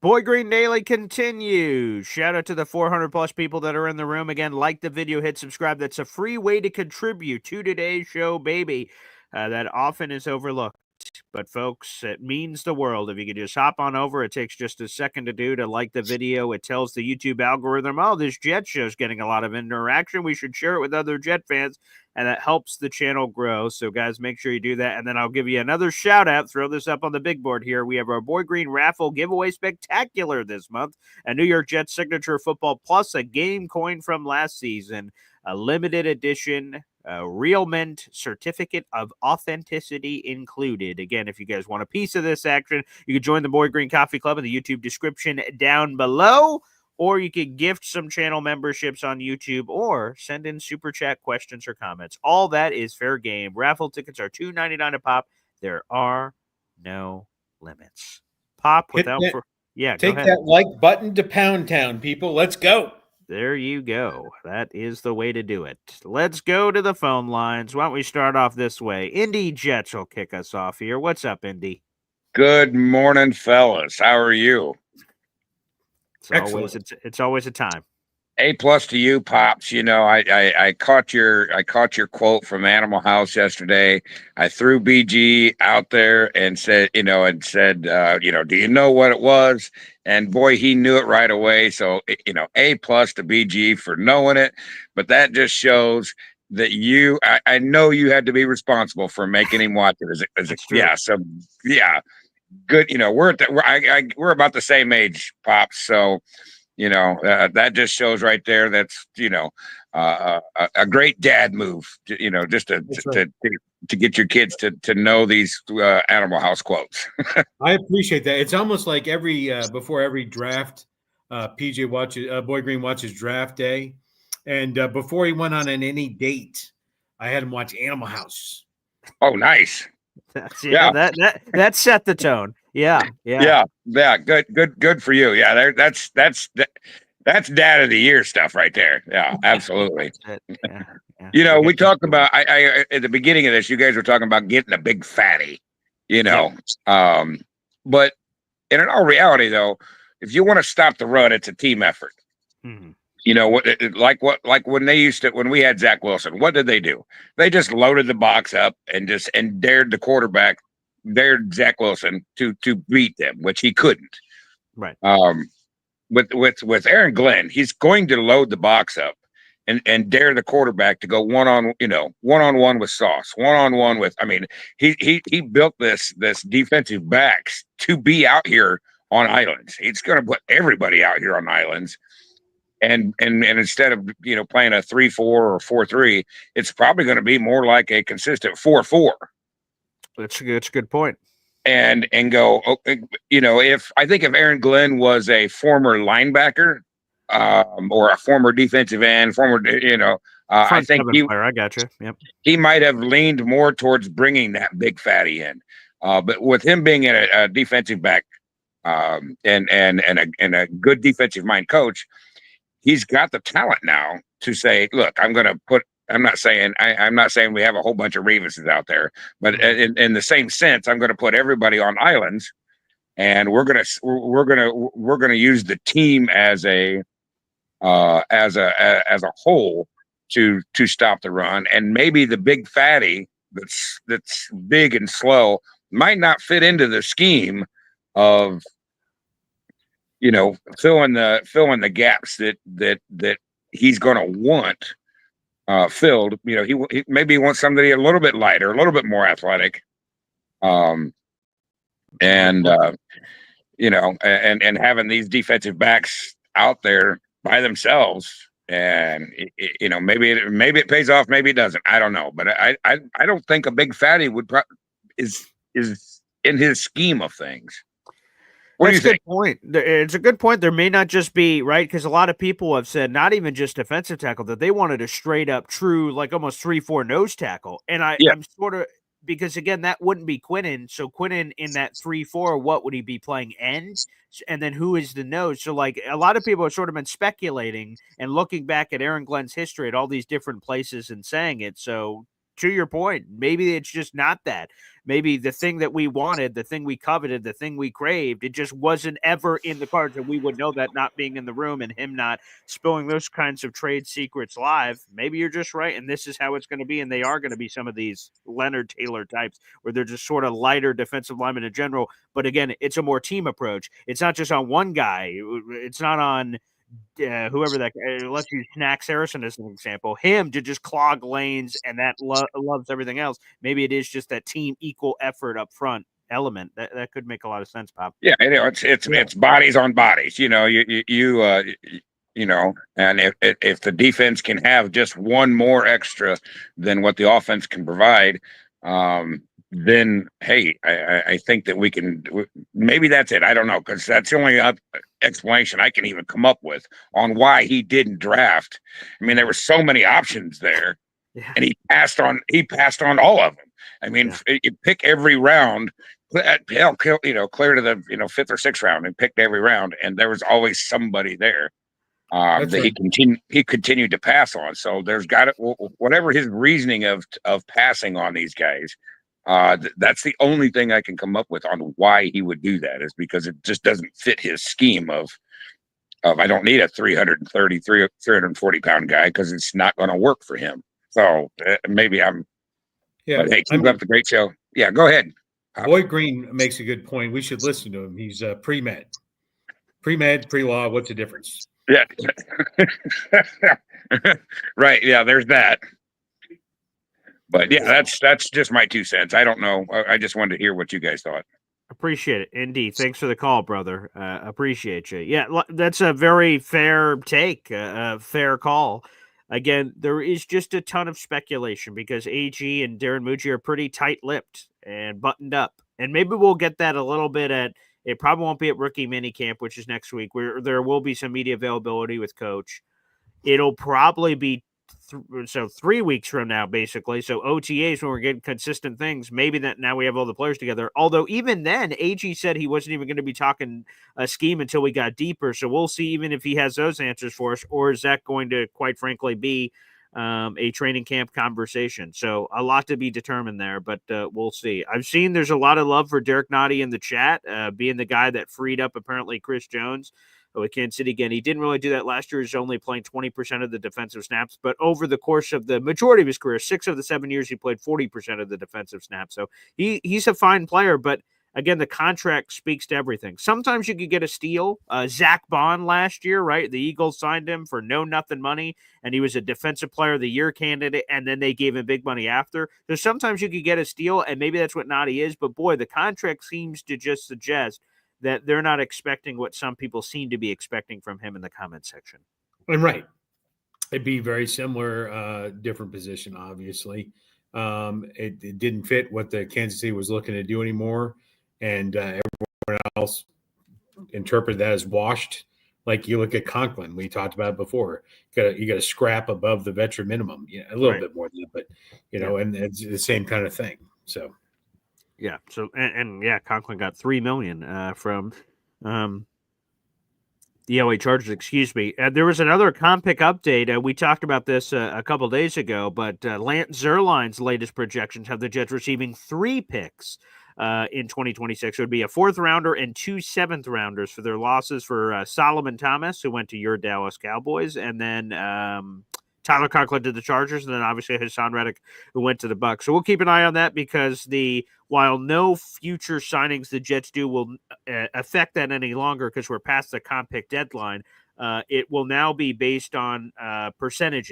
Boy Green Daily continues. Shout out to the 400 plus people that are in the room. Again, like the video, hit subscribe. That's a free way to contribute to today's show, baby. That often is overlooked. But folks, it means the world. If you could just hop on over, it takes just a second to do to like the video. It tells the YouTube algorithm, oh, this Jet show's getting a lot of interaction. We should share it with other Jet fans. And that helps the channel grow. So guys, make sure you do that. And then I'll give you another shout out. Throw this up on the big board here. We have our Boy Green Raffle giveaway spectacular this month. A New York Jets signature football plus a game coin from last season. A limited edition real mint certificate of authenticity included. Again, if you guys want a piece of this action, you can join the Boy Green Coffee Club in the YouTube description down below, or you could gift some channel memberships on YouTube or send in super chat questions or comments. All that is fair game. Raffle tickets are $2.99 a pop. There are no limits. Pop without take go ahead. That like button to Pound Town, people. Let's go. There you go. That is the way to do it. Let's go to the phone lines. Why don't we start off this way? Indy Jets will kick us off here. What's up, Indy? Good morning, fellas. How are you? It's always a time. A+ to you, Pops. I caught your quote from Animal House yesterday. I threw BG out there and said, do you know what it was? And boy, he knew it right away. So, A+ to BG for knowing it. But that just shows that I know you had to be responsible for making him watch it. Yeah. So yeah, good. We're about the same age, Pops. So. That just shows right there. That's a great dad move. Just to get your kids to know these Animal House quotes. I appreciate that. It's almost like before every draft, Boy Green watches draft day, and before he went on any date, I had him watch Animal House. Oh, nice. That set the tone. Yeah. Good for you. Yeah, that's dad of the year stuff right there. Yeah, absolutely. We talked about I at the beginning of this, you guys were talking about getting a big fatty, but in all reality though, if you want to stop the run, it's a team effort. Mm-hmm. Like when we had Zach Wilson, what did they do? They just loaded the box up and dared Zach Wilson to beat them, which he couldn't. Right. With Aaron Glenn, he's going to load the box up and dare the quarterback to go one-on-one with Sauce, one-on-one with. I mean, he built this defensive backs to be out here on islands. He's going to put everybody out here on islands. And instead of playing a 3-4 or 4-3, it's probably going to be more like a consistent 4-4. That's a good point. And go, if Aaron Glenn was a former linebacker, or a former defensive end, I think I got you. Yep. He might have leaned more towards bringing that big fatty in, but with him being a defensive back, and a good defensive mind coach. He's got the talent now to say, look, I'm not saying we have a whole bunch of Reeveses out there, but in the same sense, I'm going to put everybody on islands, and we're going to use the team as a whole to stop the run. And maybe the big fatty that's big and slow might not fit into the scheme of filling the gaps that he's going to want filled. He maybe wants somebody a little bit lighter, a little bit more athletic, and having these defensive backs out there by themselves, and maybe it pays off, maybe it doesn't. I don't know, but I don't think a big fatty is in his scheme of things. What do you think? Good point. It's a good point. There may not just be, right, because a lot of people have said, not even just defensive tackle, that they wanted a straight up true, like almost 3-4 nose tackle. And I'm sort of, because again, that wouldn't be Quinnen. So Quinnen in that 3-4, what would he be playing end? And then who is the nose? So like a lot of people have sort of been speculating and looking back at Aaron Glenn's history at all these different places and saying it. So to your point, maybe it's just not that. Maybe the thing that we wanted, the thing we coveted, the thing we craved, it just wasn't ever in the cards, and we would know that not being in the room and him not spilling those kinds of trade secrets live. Maybe you're just right, and this is how it's going to be, and they are going to be some of these Leonard Taylor types where they're just sort of lighter defensive linemen in general. But again, it's a more team approach. It's not just on one guy. It's not on whoever that let's use Snacks Harrison as an example, him to just clog lanes and that loves everything else. Maybe it is just that team equal effort up front element that could make a lot of sense, Pop. Yeah, it's bodies on bodies. And if the defense can have just one more extra than what the offense can provide, then hey, I think that we can. Maybe that's it. I don't know, because that's the only explanation I can even come up with on why he didn't draft. I mean, there were so many options there, and he passed on all of them. I mean, you pick every round, clear to the fifth or sixth round, and picked every round, and there was always somebody there that he continued to pass on. So there's got it. Whatever his reasoning of passing on these guys. That's the only thing I can come up with on why he would do that, is because it just doesn't fit his scheme of I don't need a 340 pound guy because it's not going to work for him. So maybe I'm. Yeah, But hey, keep up the great show. Yeah, go ahead. Boy Green makes a good point. We should listen to him. He's pre-med, pre-law. What's the difference? Yeah. Right. Yeah, there's that. But yeah, that's just my 2 cents. I don't know. I just wanted to hear what you guys thought. Appreciate it. Indeed. Thanks for the call, brother. Appreciate you. Yeah, that's a very fair take, a fair call. Again, there is just a ton of speculation because AG and Darren Mucci are pretty tight-lipped and buttoned up. And maybe we'll get that a little bit it probably won't be at rookie minicamp, which is next week, where there will be some media availability with Coach. It'll probably be 3 weeks from now, basically. So OTAs, when we're getting consistent things, maybe that now we have all the players together. Although even then, AG said he wasn't even going to be talking a scheme until we got deeper. So we'll see even if he has those answers for us, or is that going to, quite frankly, be a training camp conversation? So a lot to be determined there, but we'll see. I've seen there's a lot of love for Derek Nottie in the chat, being the guy that freed up apparently Chris Jones with Kansas City. Again, he didn't really do that last year. He's only playing 20% of the defensive snaps, but over the course of the majority of his career, 6 of the 7 years, he played 40% of the defensive snaps. So he's a fine player, but again, the contract speaks to everything. Sometimes you could get a steal. Zach Bond last year, right? The Eagles signed him for nothing money, and he was a defensive player of the year candidate, and then they gave him big money after. So sometimes you could get a steal, and maybe that's what Nottie is, but boy, the contract seems to just suggest that they're not expecting what some people seem to be expecting from him in the comment section. And right. It'd be very similar, different position, obviously. It didn't fit what the Kansas City was looking to do anymore. And everyone else interpreted that as washed. Like you look at Conklin, we talked about it before. You got to scrap above the veteran minimum, a little bit more than that, but and it's the same kind of thing. So. Yeah. So and Conklin got $3 million from the LA Chargers. Excuse me. There was another comp pick update. We talked about this a couple days ago, but Lance Zierlein's latest projections have the Jets receiving 3 picks in 2026. It would be a 4th rounder and 2 7th rounders for their losses for Solomon Thomas, who went to your Dallas Cowboys, and then Tyler Conklin to the Chargers, and then obviously Hassan Reddick, who went to the Bucs. So we'll keep an eye on that because while no future signings the Jets do will affect that any longer because we're past the comp pick deadline, it will now be based on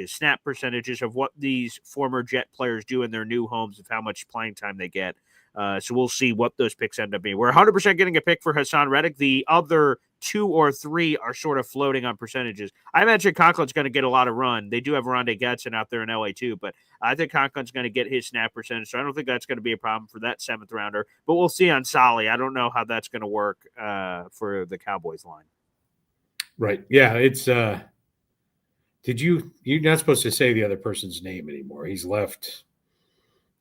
snap percentages of what these former Jet players do in their new homes, of how much playing time they get. So we'll see what those picks end up being. We're 100% getting a pick for Hassan Reddick. The other 2 or 3 are sort of floating on percentages. I imagine Conklin's going to get a lot of run. They do have Rondé Gatson out there in LA too, but I think Conklin's going to get his snap percentage. So I don't think that's going to be a problem for that 7th rounder, but we'll see on Solly. I don't know how that's going to work for the Cowboys line. Right. Yeah. It's, you're not supposed to say the other person's name anymore. He's left.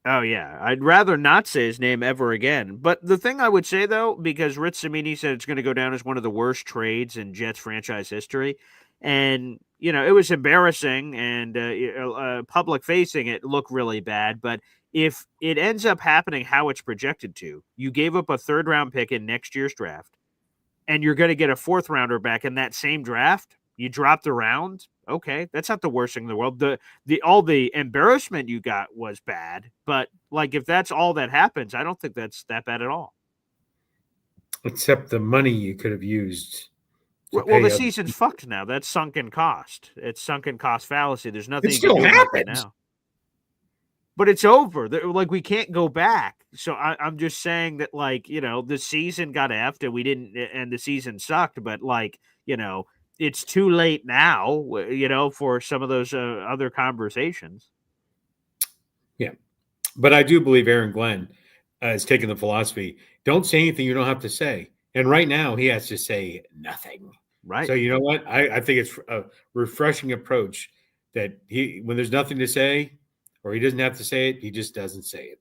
Oh, yeah. I'd rather not say his name ever again. But the thing I would say, though, because Rich Cimini said it's going to go down as one of the worst trades in Jets franchise history, and, it was embarrassing and public-facing, it looked really bad. But if it ends up happening how it's projected to, you gave up a 3rd-round pick in next year's draft, and you're going to get a 4th-rounder back in that same draft, you dropped a round. Okay, that's not the worst thing in the world. All the embarrassment you got was bad, but if that's all that happens, I don't think that's that bad at all. Except the money you could have used. Well, the season's fucked now. That's sunken cost. It's sunken cost fallacy. There's nothing it you can do about happens. that now. But it's over. We can't go back. So I'm just saying that, the season got effed and we didn't, and the season sucked. But it's too late now, for some of those other conversations. Yeah. But I do believe Aaron Glenn has taken the philosophy, don't say anything you don't have to say. And right now he has to say nothing. Right. So you know what? I think it's a refreshing approach that when there's nothing to say or he doesn't have to say it, he just doesn't say it.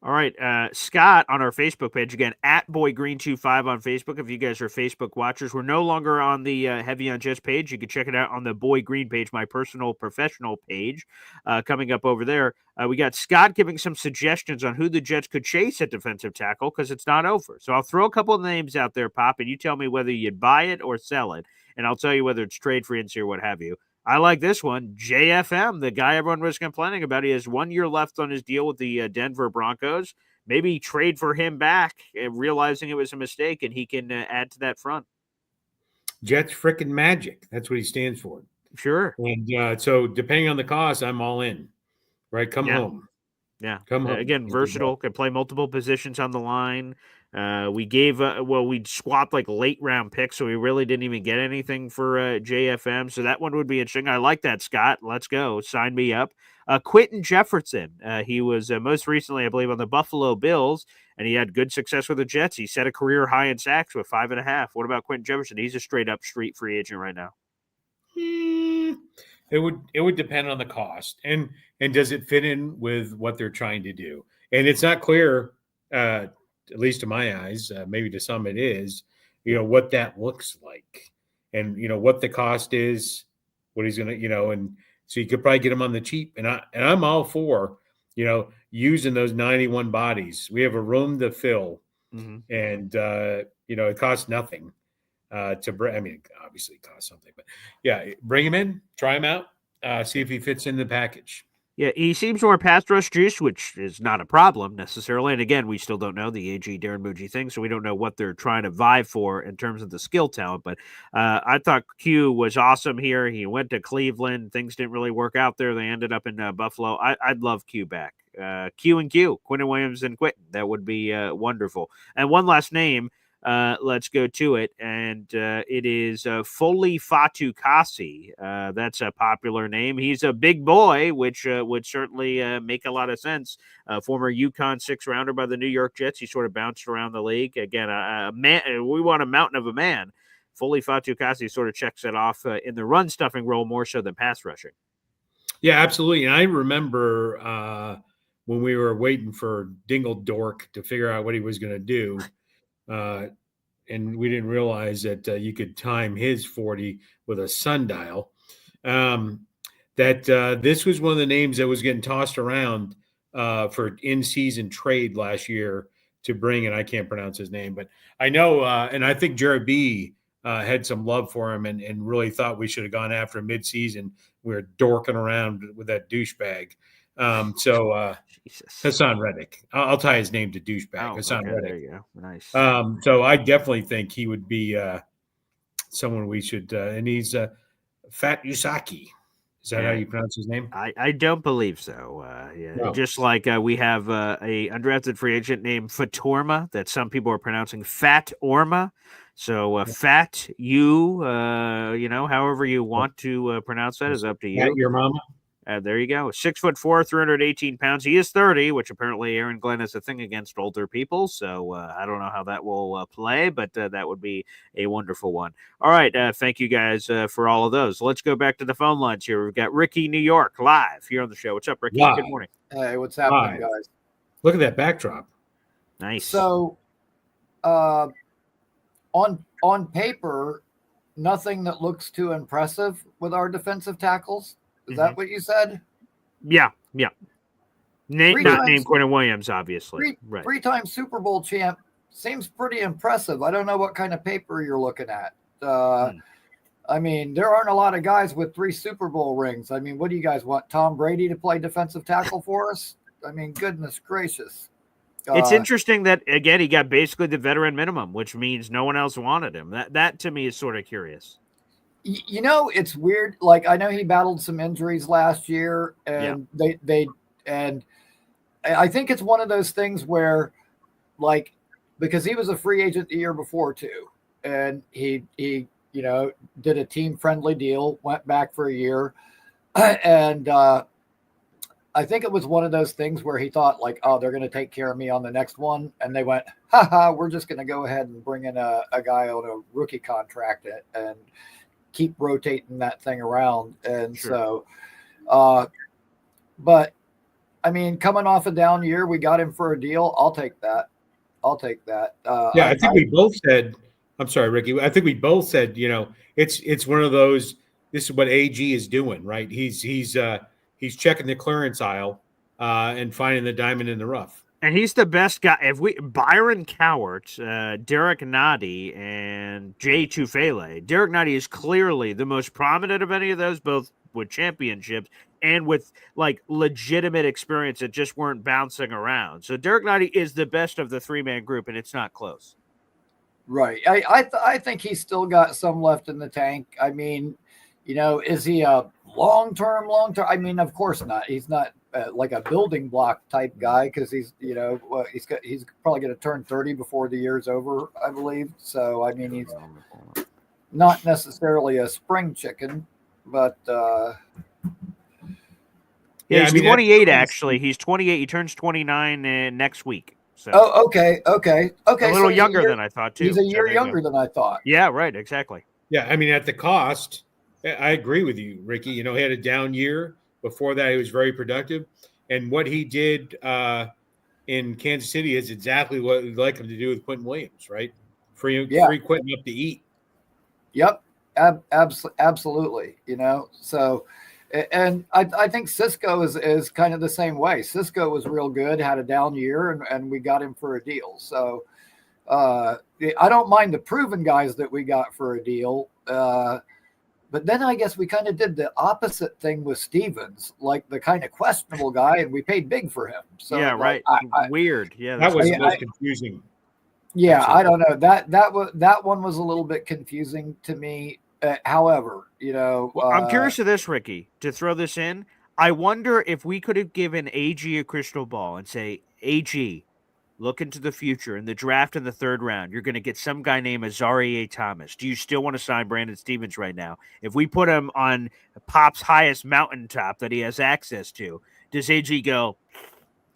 All right, Scott on our Facebook page, again, at BoyGreen25 on Facebook. If you guys are Facebook watchers, we're no longer on the Heavy on Jets page. You can check it out on the Boy Green page, my personal professional page, coming up over there. We got Scott giving some suggestions on who the Jets could chase at defensive tackle because it's not over. So I'll throw a couple of names out there, Pop, and you tell me whether you'd buy it or sell it. and I'll tell you whether it's trade free agency or what have you. I like this one. JFM, the guy everyone was complaining about. He has 1 year left on his deal with the Denver Broncos. Maybe trade for him back, realizing it was a mistake, and he can add to that front. Jets frickin' magic. That's what he stands for. Sure. And so depending on the cost, I'm all in. Right? Come home. Yeah. Come home. Again, versatile, can play multiple positions on the line. We gave, we swapped like late round picks, so we really didn't even get anything for JFM. So that one would be interesting. I like that, Scott. Let's go. Sign me up. Quentin Jefferson. He was most recently, I believe, on the Buffalo Bills, and he had good success with the Jets. He set a career high in sacks with 5.5. What about Quentin Jefferson? He's a straight up street free agent right now. It would depend on the cost and does it fit in with what they're trying to do. And it's not clear, at least to my eyes, maybe to some it is, what that looks like, and what the cost is, what he's gonna, and so you could probably get him on the cheap. And I'm all for, using those 91 bodies. We have a room to fill, and it costs nothing. To bring, I mean, obviously it costs something, but yeah, bring him in, try him out, see if he fits in the package. Yeah, he seems more pass rush juice, which is not a problem necessarily. And again, we still don't know the AG Darren Muji thing, so we don't know what they're trying to vie for in terms of the skill talent. But I thought Q was awesome here. He went to Cleveland. Things didn't really work out there. They ended up in Buffalo. I'd love Q back. Q and Q, Quinton Williams and Quentin. That would be wonderful. And one last name. Let's go to it, and it is Foley Fatukasi. That's a popular name. He's a big boy, which would certainly make a lot of sense. Former UConn 6-rounder by the New York Jets. He sort of bounced around the league. Again, a man. We want a mountain of a man. Foley Fatukasi sort of checks it off in the run-stuffing role more so than pass rushing. Yeah, absolutely. And I remember when we were waiting for Dingle Dork to figure out what he was going to do. And we didn't realize that you could time his 40 with a sundial. This was one of the names that was getting tossed around for in-season trade last year to bring, and I can't pronounce his name, but I know, and I think Jared B had some love for him and really thought we should have gone after him mid-season. We were dorking around with that douchebag. Hassan Reddick. I'll tie his name to douchebag. Hassan Reddick. There you go. Nice. So I definitely think he would be someone we should. And he's Fat Usaki. Is that how you pronounce his name? I don't believe so. No. Just like we have a undrafted free agent named Fatorma that some people are pronouncing Fat Orma. So Fat you, however you want to pronounce that is up to you. Fat your mama. There you go. 6'4", 318 pounds. He is 30, which apparently Aaron Glenn has a thing against older people. So I don't know how that will play, but that would be a wonderful one. All right. Thank you guys for all of those. Let's go back to the phone lines here. We've got Ricky, New York, live here on the show. What's up, Ricky? Live. Good morning. Hey, what's happening, guys? Look at that backdrop. Nice. So, on paper, nothing that looks too impressive with our defensive tackles. Is that what you said? Yeah. Not named Quentin Williams, obviously. Three-time Super Bowl champ seems pretty impressive. I don't know what kind of paper you're looking at. I mean, there aren't a lot of guys with 3 Super Bowl rings. I mean, what do you guys want? Tom Brady to play defensive tackle for us? I mean, goodness gracious. It's interesting that, again, he got basically the veteran minimum, which means no one else wanted him. That to me is sort of curious. It's weird. Like, I know he battled some injuries last year, and and I think it's one of those things where, like, because he was a free agent the year before too, and he did a team friendly deal, went back for a year, and I think it was one of those things where he thought, like, oh, they're going to take care of me on the next one, and they went, we're just going to go ahead and bring in a guy on a rookie contract and keep rotating that thing around. And so, but I mean, coming off a down year, we got him for a deal. I'll take that. I think we both said, I'm sorry, Ricky. I think we both said, it's one of those, this is what AG is doing, right? He's checking the clearance aisle and finding the diamond in the rough. And he's the best guy. If we Byron Cowart, Derek Noddy, and Jay Tufele. Derek Noddy is clearly the most prominent of any of those, both with championships and with like legitimate experience that just weren't bouncing around. So Derek Noddy is the best of the 3-man group, and it's not close. Right. I think he's still got some left in the tank. I mean, is he a long term? I mean, of course not. He's not like a building block type guy because he's he's probably going to turn 30 before the year's over, I believe. So I mean, he's not necessarily a spring chicken, but he's 28 actually. He's 28. He turns 29 next week. So. Okay. A little younger than I thought too. He's a year younger than I thought. Yeah, right. Exactly. Yeah, I mean, at the cost, I agree with you, Ricky. He had a down year. Before that, he was very productive. And what he did in Kansas City is exactly what we'd like him to do with Quentin Williams, right? Free Quentin up to eat. Yep, absolutely. So, and I think Cisco is kind of the same way. Cisco was real good, had a down year, and we got him for a deal. So I don't mind the proven guys that we got for a deal. But then I guess we kind of did the opposite thing with Stevens, like the kind of questionable guy, and we paid big for him. So yeah, right. Weird. Yeah, that was the most confusing. Yeah, I don't know. That one was a little bit confusing to me. However, I'm curious of this, Ricky, to throw this in. I wonder if we could have given AG a crystal ball and say, AG, look into the future. In the draft in the 3rd round, you're going to get some guy named Azarie Thomas. Do you still want to sign Brandon Stevens right now? If we put him on Pop's highest mountaintop that he has access to, does AG go,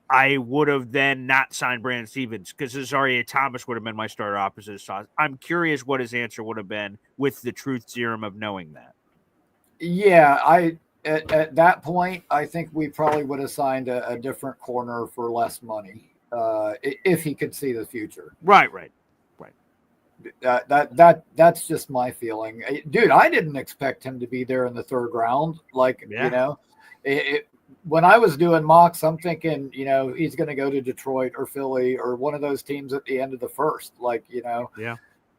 I would have then not signed Brandon Stevens because Azarie Thomas would have been my starter opposite Sauce. I'm curious what his answer would have been with the truth serum of knowing that. Yeah, at that point, I think we probably would have signed a different corner for less money if he could see the future. Right. That's just my feeling, dude. I didn't expect him to be there in the 3rd round. When I was doing mocks, I'm thinking, he's going to go to Detroit or Philly or one of those teams at the end of the 1st,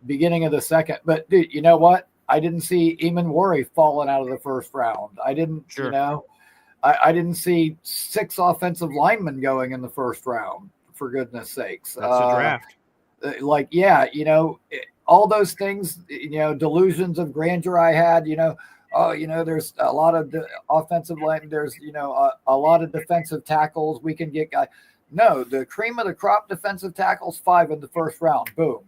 beginning of the 2nd. But dude, you know what? I didn't see Eamon Worry falling out of the 1st round. I didn't, I didn't see 6 offensive linemen going in the 1st round, for goodness sakes. That's a draft. All those things, delusions of grandeur I had, there's a lot of offensive line. There's, a lot of defensive tackles. We can get guys. No, the cream of the crop defensive tackles, 5 in the 1st round. Boom,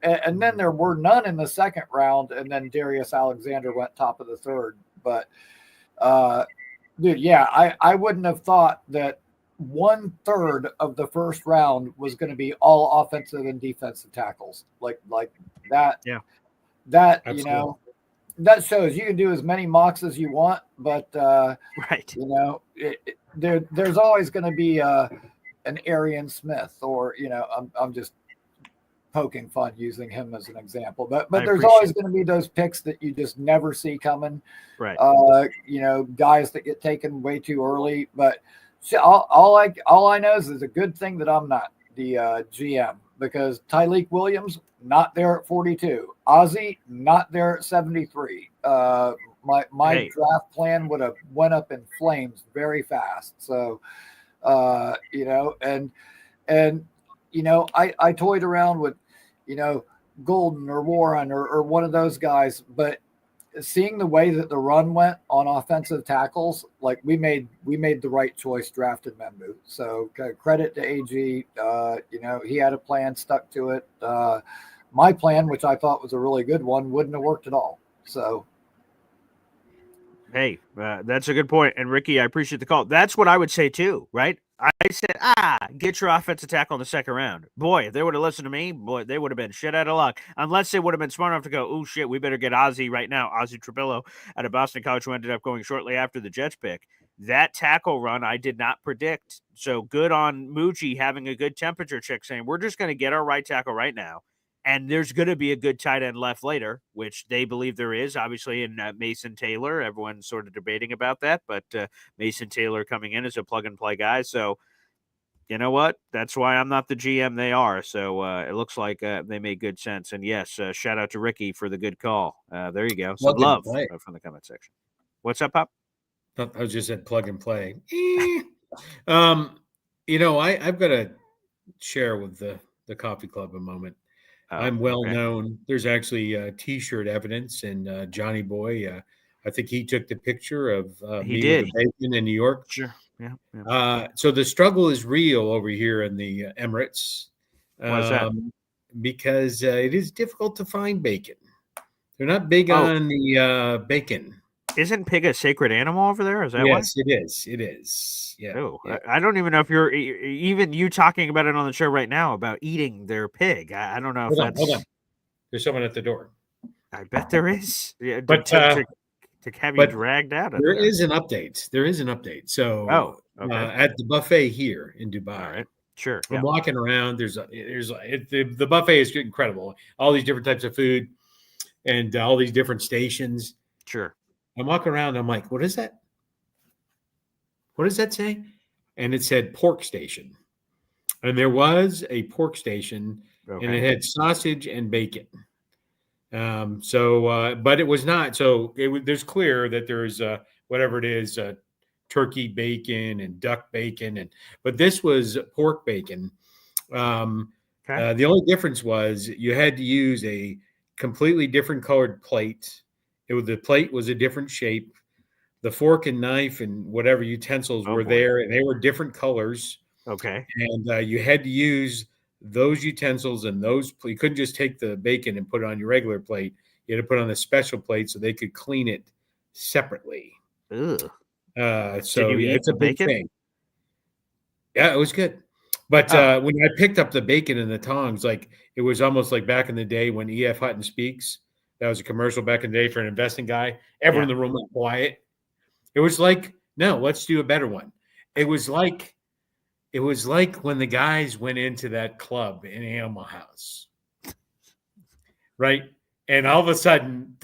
and then there were none in the 2nd round. And then Darius Alexander went top of the 3rd. But, dude, yeah, I wouldn't have thought that 1/3 of the 1st round was going to be all offensive and defensive tackles like that. Yeah, that, absolutely. That shows you can do as many mocks as you want, but right. There's always going to be an Arian Smith, or I'm just poking fun using him as an example, but there's always going to be those picks that you just never see coming. Right. Guys that get taken way too early. But all I know is it's a good thing that I'm not the GM, because Tyleik Williams not there at 42, Ozzie not there at 73. My draft plan would have went up in flames very fast. So, I toyed around with, Golden or Warren or one of those guys, but seeing the way that the run went on offensive tackles, like we made the right choice drafting Membu. So credit to AG. He had a plan, stuck to it. My plan, which I thought was a really good one, wouldn't have worked at all. So. Hey, that's a good point. And Ricky, I appreciate the call. That's what I would say too, right? I said, get your offensive tackle in the 2nd round. Boy, if they would have listened to me, they would have been shit out of luck. Unless they would have been smart enough to go, oh shit, we better get Ozzie right now. Ozzie Trapillo out of Boston College, who ended up going shortly after the Jets pick. That tackle run I did not predict. So good on Muji having a good temperature check, saying we're just going to get our right tackle right now. And there's going to be a good tight end left later, which they believe there is, obviously, in Mason Taylor. Everyone's sort of debating about that, but Mason Taylor coming in as a plug-and-play guy. So you know what? That's why I'm not the GM. They are. So it looks like they made good sense. And yes, shout out to Ricky for the good call. There you go. Some Plug and love play. from the comment section. What's up, Pop? I was just said plug and play. I've got to share with the coffee club a moment. I'm well known. There's actually T-shirt evidence, and Johnny Boy. I think he took the picture of me with the bacon in New York. Sure. Yeah. So the struggle is real over here in the Emirates. Why's that? Because it is difficult to find bacon. They're not big on the bacon. Isn't pig a sacred animal over there? Is that why? Yes, it is. It is. Yeah. Oh, yeah. I don't even know if you're even you talking about it on the show right now about eating their pig. I don't know if that's. Hold on. There's someone at the door. I bet there is. Yeah, but to have you dragged out of there is an update. There is an update. So at the buffet here in Dubai. All right. Sure. I'm walking around. The buffet is incredible. All these different types of food and all these different stations. Sure. I'm walking around. I'm like, what is that? What does that say? And it said pork station. And there was a pork station, and it had sausage and bacon. But it was not. So there's clear that there's whatever it is, turkey bacon and duck bacon, but this was pork bacon. The only difference was you had to use a completely different colored plate. The plate was a different shape. The fork and knife and whatever utensils were there, and they were different colors. Okay. And you had to use those utensils and those. You couldn't just take the bacon and put it on your regular plate. You had to put it on a special plate so they could clean it separately. Ugh. So it's a big thing. Yeah, it was good. But when I picked up the bacon and the tongs, like it was almost like back in the day when E.F. Hutton Speaks. That was a commercial back in the day for an investing guy. Everyone in the room went quiet. It was like, no, let's do a better one. It was like when the guys went into that club in Animal House, right? And all of a sudden,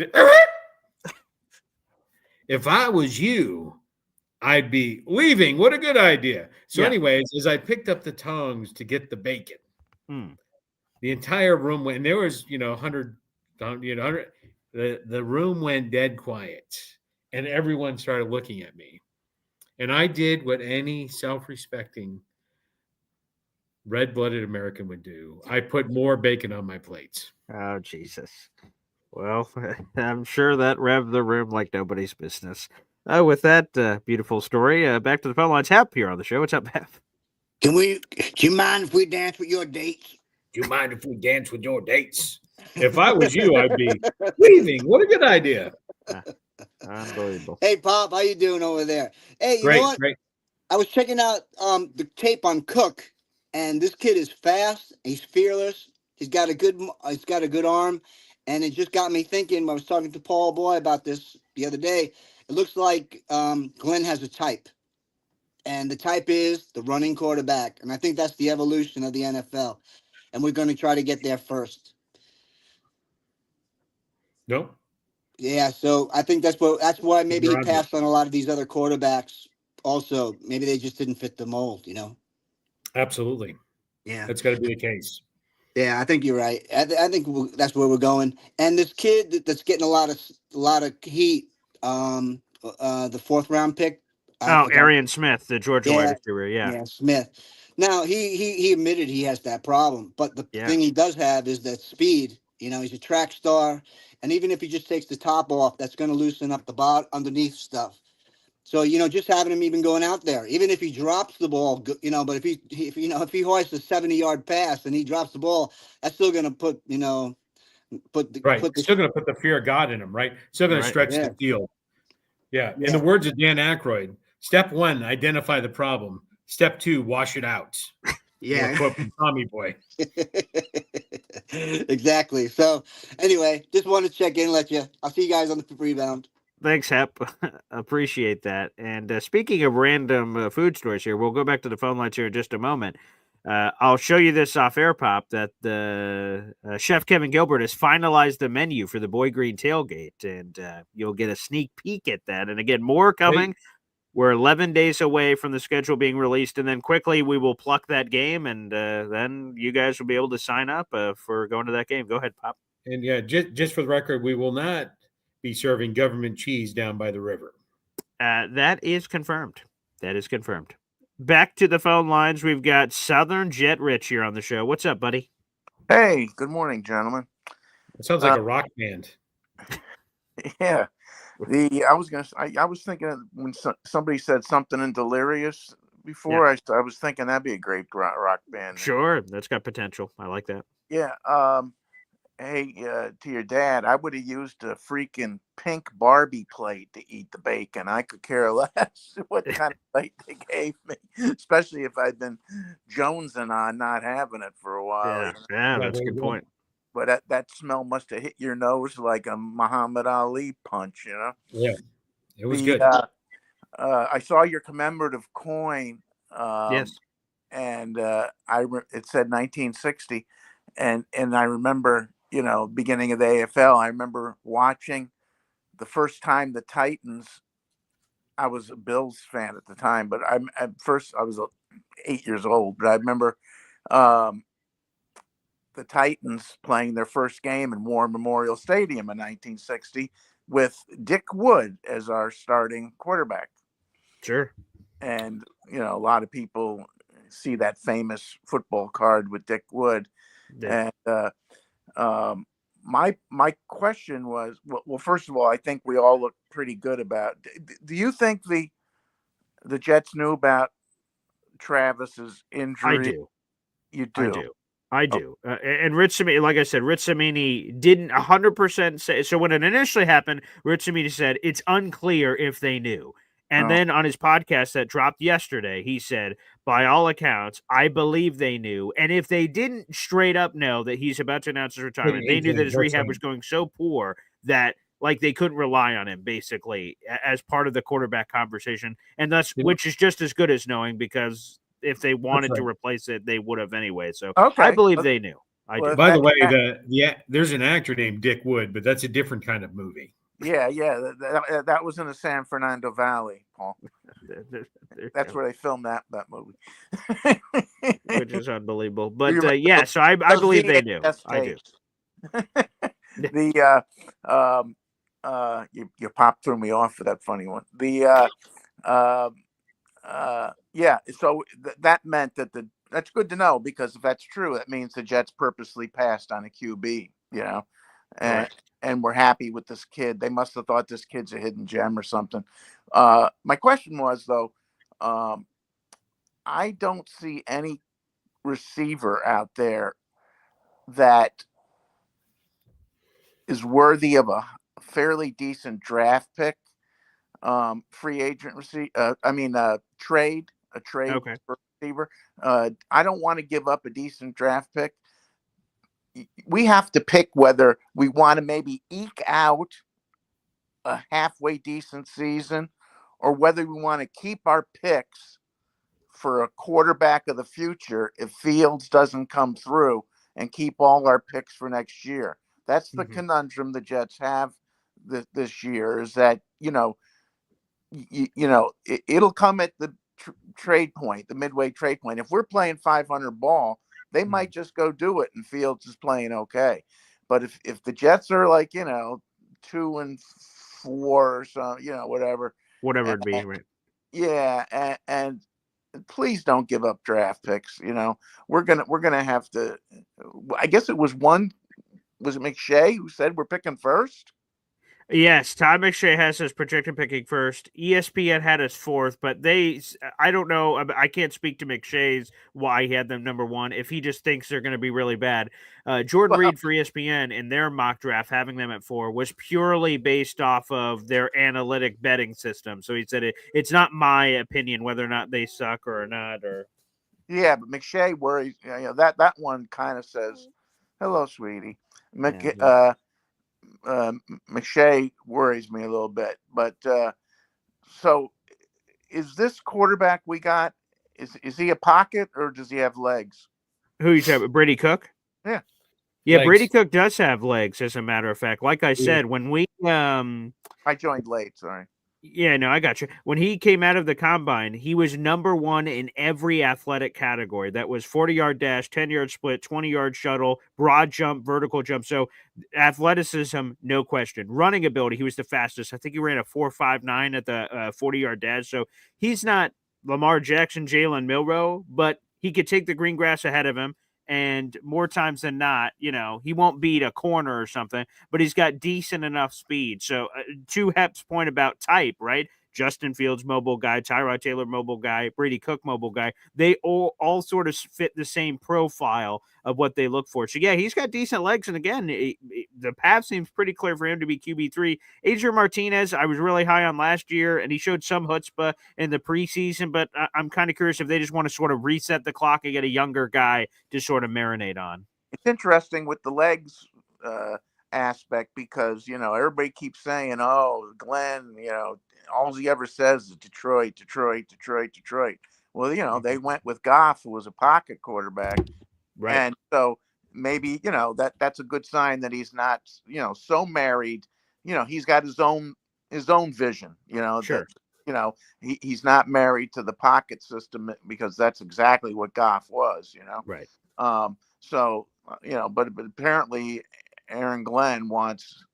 if I was you, I'd be leaving. What a good idea. So anyways, as I picked up the tongs to get the bacon, the entire room went, and there was, 100, the room went dead quiet, and everyone started looking at me. And I did what any self-respecting red-blooded American would do. I put more bacon on my plates. Oh, Jesus. Well, I'm sure that revved the room like nobody's business. With that beautiful story, back to the phone lines. Hap here on the show. What's up, Hap? Do you mind if we dance with your dates? Do you mind if we dance with your dates? If I was you, I'd be leaving. What a good idea. Unbelievable. Hey, Pop, how you doing over there? Hey, you know what? Great. I was checking out the tape on Cook, and this kid is fast. He's fearless. He's got a good arm, and it just got me thinking. I was talking to Paul Boy about this the other day. It looks like Glenn has a type, and the type is the running quarterback, and I think that's the evolution of the NFL, and we're going to try to get there first. Nope. Yeah, so I think that's why maybe he passed on a lot of these other quarterbacks. Also, maybe they just didn't fit the mold, Absolutely. Yeah, that's got to be the case. Yeah, I think you're right. I think that's where we're going. And this kid that's getting a lot of heat, the 4th round pick. Arian Smith, the Georgia wide receiver. Yeah, Smith. Now he admitted he has that problem, but the thing he does have is that speed. He's a track star. And even if he just takes the top off, that's going to loosen up the bottom underneath stuff. So, just having him even going out there, even if he drops the ball, but if he hoists a 70-yard pass and he drops the ball, that's still going to put, still going to put the fear of God in him, right? Still going to stretch the field. Yeah. In the words of Dan Aykroyd, step 1, identify the problem. Step 2, wash it out. Yeah. Quote from Tommy Boy. Exactly. So anyway, just wanted to check in, I'll see you guys on the rebound. Thanks, Hep. Appreciate that. And speaking of random food stories here, we'll go back to the phone lines here in just a moment. I'll show you this off air, Pop, that the Chef Kevin Gilbert has finalized the menu for the Boy Green tailgate, and you'll get a sneak peek at that. And again, more coming. We're 11 days away from the schedule being released, and then quickly we will pluck that game, and then you guys will be able to sign up for going to that game. Go ahead, Pop. And yeah, just for the record, we will not be serving government cheese down by the river. That is confirmed. That is confirmed. Back to the phone lines. We've got Southern Jet Rich here on the show. What's up, buddy? Hey, good morning, gentlemen. It sounds like a rock band. Yeah, I was thinking when somebody said something in Delirious before, I was thinking that'd be a great rock band. Sure, that's got potential. I like that. Yeah. Hey, to your dad, I would have used a freaking pink Barbie plate to eat the bacon. I could care less what kind of plate they gave me, especially if I'd been jonesing on not having it for a while. Yeah, that's a good point. But that smell must have hit your nose like a Muhammad Ali punch, Yeah, it was good. I saw your commemorative coin. Yes. And it said 1960, and I remember, beginning of the AFL. I remember watching the first time the Titans. I was a Bills fan at the time, but I was 8 years old. But I remember the Titans playing their first game in War Memorial Stadium in 1960 with Dick Wood as our starting quarterback. Sure. And, a lot of people see that famous football card with Dick Wood. Yeah. And my question was, well, first of all, I think we all look pretty good about. Do you think the Jets knew about Travis's injury? I do. You do? I do. And Rich Cimini, like I said, Rich Cimini didn't 100% say. So when it initially happened, Rich Cimini said it's unclear if they knew. And then on his podcast that dropped yesterday, he said, by all accounts, I believe they knew. And if they didn't straight up know that he's about to announce his retirement, they knew that his rehab was going so poor that they couldn't rely on him basically as part of the quarterback conversation. And that's which is just as good as knowing, because if they wanted to replace it, they would have anyway. So I believe they knew. I do. By the way, there's an actor named Dick Wood, but that's a different kind of movie. Yeah. That was in the San Fernando Valley, Paul. That's where they filmed that movie. Which is unbelievable. But so I believe they knew. I do. You popped threw me off for that funny one. So that meant that's good to know, because if that's true, that means the Jets purposely passed on a QB, and we're happy with this kid. They must have thought this kid's a hidden gem or something. My question was, though, I don't see any receiver out there that is worthy of a fairly decent draft pick, free agent trade for receiver. I don't want to give up a decent draft pick. We have to pick whether we want to maybe eke out a halfway decent season, or whether we want to keep our picks for a quarterback of the future if Fields doesn't come through, and keep all our picks for next year. That's the conundrum the Jets have this year, is that, it'll come at the trade point, the midway trade point. If we're playing 500 ball, they might just go do it, and Fields is playing okay. But if the Jets are 2-4 or so, whatever it'd be, right? Yeah, and please don't give up draft picks. We're gonna have to. I guess it was it McShay who said we're picking first? Yes, Todd McShay has us projected picking first. ESPN had us fourth, but I don't know. I can't speak to McShay's why he had them number one, if he just thinks they're going to be really bad. Jordan Reed for ESPN, in their mock draft, having them at 4 was purely based off of their analytic betting system. So he said it's not my opinion whether or not they suck or not. Yeah, but McShay worries. That one kind of says, "Hello, sweetie." McShay worries me a little bit, but so is this quarterback we got? Is he a pocket, or does he have legs? Who you talking about? Brady Cook? Yeah, legs. Brady Cook does have legs. As a matter of fact, like I said, when we I joined late. Sorry. Yeah, no, I got you. When he came out of the combine, he was number one in every athletic category. That was 40-yard dash, 10-yard split, 20-yard shuttle, broad jump, vertical jump. So athleticism, no question. Running ability, he was the fastest. I think he ran a 4.59 at the 40-yard dash. So he's not Lamar Jackson, Jalen Milrow, but he could take the green grass ahead of him. And more times than not, he won't beat a corner or something, but he's got decent enough speed. So to Hep's point about type, right? Justin Fields, mobile guy, Tyrod Taylor, mobile guy, Brady Cook, mobile guy. They all sort of fit the same profile of what they look for. So, yeah, he's got decent legs. And again, the path seems pretty clear for him to be QB3. Adrian Martinez, I was really high on last year, and he showed some chutzpah in the preseason, but I'm kind of curious if they just want to sort of reset the clock and get a younger guy to sort of marinate on. It's interesting with the legs aspect because, everybody keeps saying, oh, Glenn, all he ever says is Detroit, Detroit, Detroit, Detroit. Well, they went with Goff, who was a pocket quarterback. Right. And so maybe, that's a good sign that he's not, so married. He's got his own vision, Sure. that, he's not married to the pocket system because that's exactly what Goff was, Right. So, but apparently Aaron Glenn wants,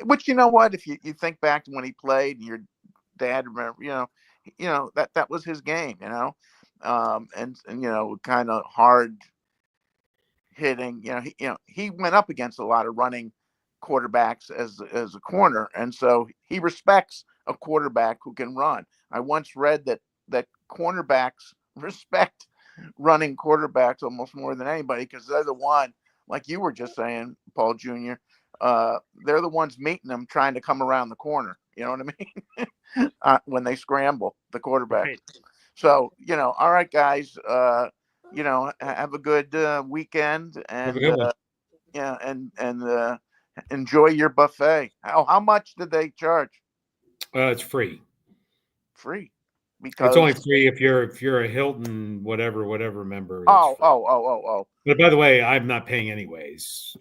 which, you know what, if you think back to when he played, your dad, remember, that was his game, and kind of hard hitting, he went up against a lot of running quarterbacks as a corner. And so he respects a quarterback who can run. I once read that cornerbacks respect running quarterbacks almost more than anybody because they're the one, like you were just saying, Paul Jr., they're the ones meeting them trying to come around the corner. You know what I mean? When they scramble the quarterback. Right. So, all right, guys, have a good weekend and and enjoy your buffet. How much did they charge? It's free. Free. Because it's only free if you're a Hilton whatever member. Oh. But by the way, I'm not paying anyways.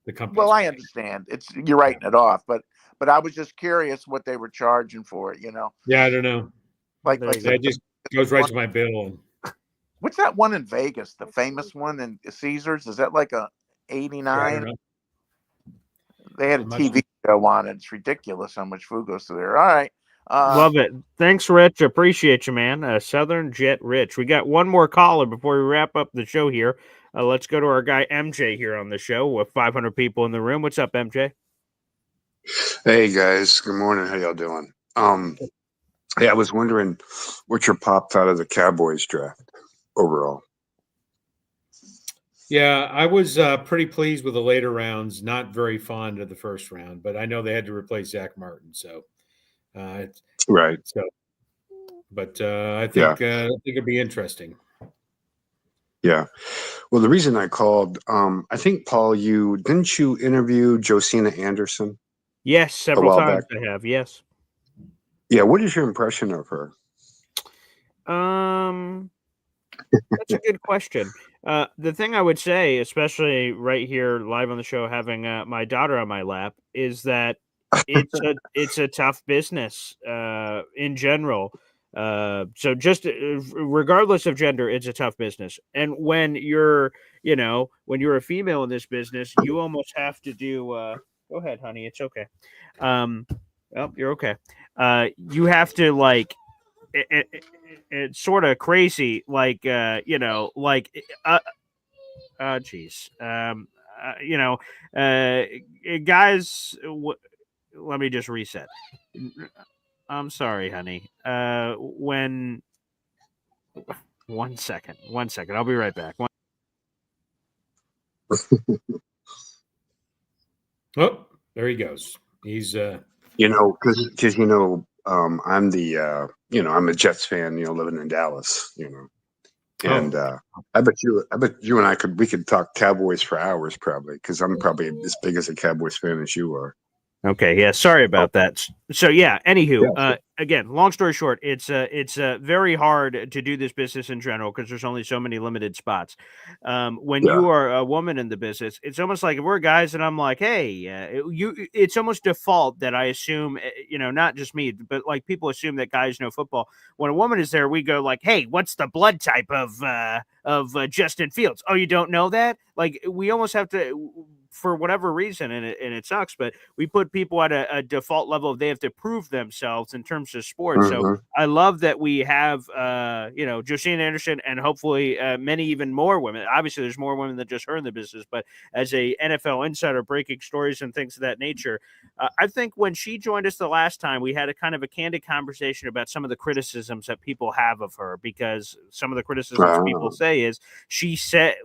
The company. Well, I understand. You're writing it off, but I was just curious what they were charging for it. Yeah, I don't know. Like that just goes right to my bill. What's that one in Vegas? The famous one in Caesars? Is that like a 89? They had a TV show on it. It's ridiculous how much food goes to there. All right. Love it. Thanks, Rich. Appreciate you, man. Southern Jet Rich. We got one more caller before we wrap up the show here. Let's go to our guy MJ here on the show with 500 people in the room. What's up, MJ? Hey guys, good morning. How y'all doing? Yeah, I was wondering what your pop thought of the Cowboys draft overall. Yeah, I was pretty pleased with the later rounds. Not very fond of the first round, but I know they had to replace Zach Martin, so right. So, but I think it'd be interesting. Yeah. Well, the reason I called, I think Paul, didn't you interview Josina Anderson? Yes, several times back. I have. Yes. Yeah. What is your impression of her? That's a good question. The thing I would say, especially right here live on the show, having my daughter on my lap, is that it's a tough business in general. So just regardless of gender, it's a tough business. And when you're a female in this business, you almost have to do. Go ahead, honey. It's okay. Oh, you're okay. You have to it's sort of crazy, geez. Guys, let me just reset. I'm sorry, honey. One second. I'll be right back. Oh, there he goes. He's because I'm the I'm a Jets fan, living in Dallas, and I bet you and we could talk Cowboys for hours probably because I'm probably as big as a Cowboys fan as you are. Okay, yeah, sorry about that. So yeah, anywho, Yeah. again, long story short, it's very hard to do this business in general because there's only so many limited spots. When Yeah. you are a woman in the business, it's almost like if we're guys and I'm like, hey, it's almost default that I assume, not just me, but like people assume that guys know football. When a woman is there, we go like, hey, what's the blood type of Justin Fields? Oh, you don't know that? Like we almost have to, for whatever reason, and it sucks, but we put people at a default level of they have to prove themselves in terms of sports. So Mhm. I love that we have Josina Anderson and hopefully many even more women. Obviously, there's more women than just her in the business, but as a NFL insider breaking stories and things of that nature, I think when she joined us the last time, we had a kind of a candid conversation about some of the criticisms that people have of her, because some of the criticisms people say is she said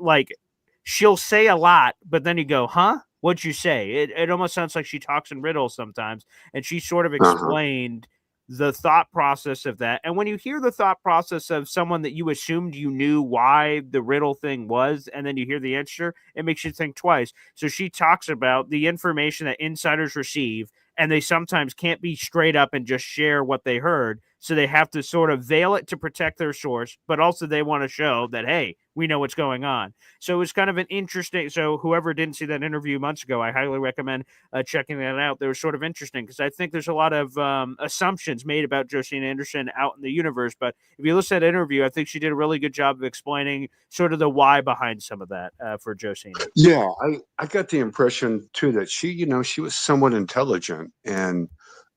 she'll say a lot, but then you go, huh? What'd you say? It almost sounds like she talks in riddles sometimes. And she sort of explained the thought process of that. And when you hear the thought process of someone that you assumed you knew why the riddle thing was, and then you hear the answer, it makes you think twice. So she talks about the information that insiders receive, and they sometimes can't be straight up and just share what they heard. So they have to sort of veil it to protect their source, but also they want to show that, hey, we know what's going on. So it's kind of an interesting. So whoever didn't see that interview months ago, I highly recommend checking that out. They were sort of interesting because I think there's a lot of assumptions made about Josina Anderson out in the universe. But if you listen to that interview, I think she did a really good job of explaining sort of the why behind some of that for Josina. Yeah, I got the impression too that she was somewhat intelligent. And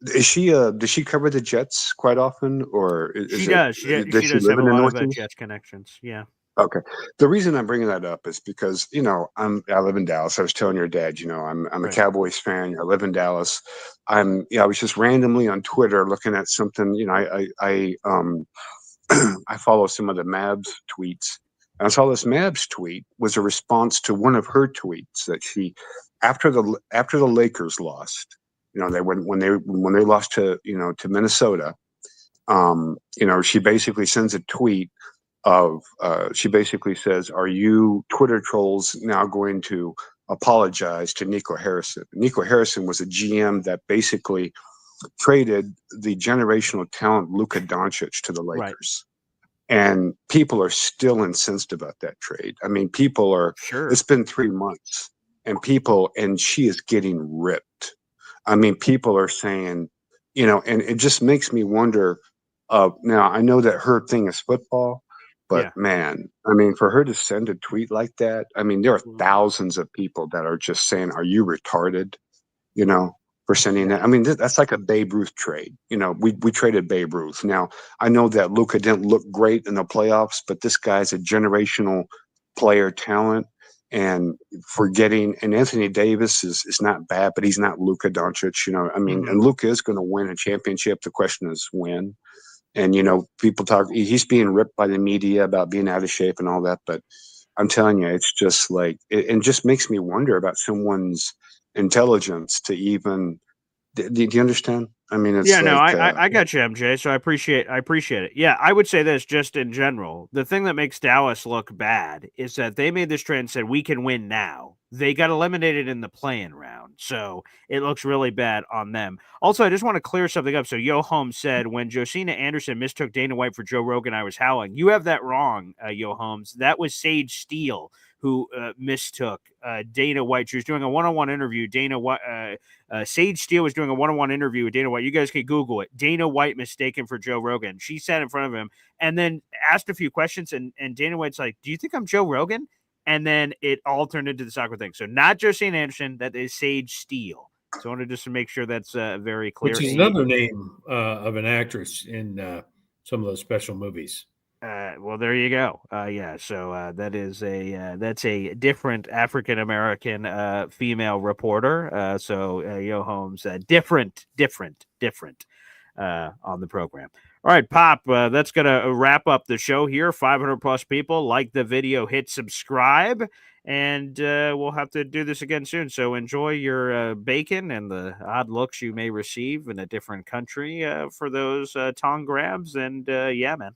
does she cover the Jets quite often, or She does. She does she does live have a in the lot of Northeast? Jets connections. Yeah. Okay. The reason I'm bringing that up is because I live in Dallas. I was telling your dad, I'm a Right. Cowboys fan. I live in Dallas. I was just randomly on Twitter looking at something. I follow some of the Mavs tweets, and I saw this Mavs tweet was a response to one of her tweets that she, after the Lakers lost, they when they lost to Minnesota, she basically sends a tweet of she basically says, "Are you Twitter trolls now going to apologize to Nico Harrison?" Nico Harrison was a GM that basically traded the generational talent Luka Doncic to the Lakers. And people are still incensed about that trade. I mean, people are, it's been 3 months and she is getting ripped. I mean, people are saying, and it just makes me wonder. Now I know that her thing is football, but man, I mean, for her to send a tweet like that, I mean, there are thousands of people that are just saying, "Are you retarded?" For sending that. I mean, that's like a Babe Ruth trade. We traded Babe Ruth. Now, I know that Luka didn't look great in the playoffs, but this guy's a generational player talent. And and Anthony Davis is not bad, but he's not Luka Doncic. I mean, and Luka is going to win a championship. The question is when. And, people talk, he's being ripped by the media about being out of shape and all that. But I'm telling you, it's just like, it just makes me wonder about someone's intelligence to even, do you understand? I mean, it's I got you, MJ. So I appreciate it. Yeah, I would say this just in general. The thing that makes Dallas look bad is that they made this trade and said we can win now. They got eliminated in the play-in round, so it looks really bad on them. Also, I just want to clear something up. So Yo Holmes said when Josina Anderson mistook Dana White for Joe Rogan, I was howling. You have that wrong, Yo Holmes. That was Sage Steele who mistook Dana White. She was doing a one-on-one interview. Sage Steele was doing a one-on-one interview with Dana White. You guys can Google it. Dana White mistaken for Joe Rogan. She sat in front of him and then asked a few questions. And Dana White's like, "Do you think I'm Joe Rogan?" And then it all turned into the soccer thing. So not Josina Anderson. That is Sage Steele. So I wanted just to make sure that's very clear. Which is another name of an actress in some of those special movies. Well, there you go. So that's a different African American female reporter. Yo Holmes, different on the program. All right, Pop, that's going to wrap up the show here. 500 plus people. Like the video, hit subscribe, and we'll have to do this again soon. So enjoy your bacon and the odd looks you may receive in a different country for those tongue grabs. And yeah, man.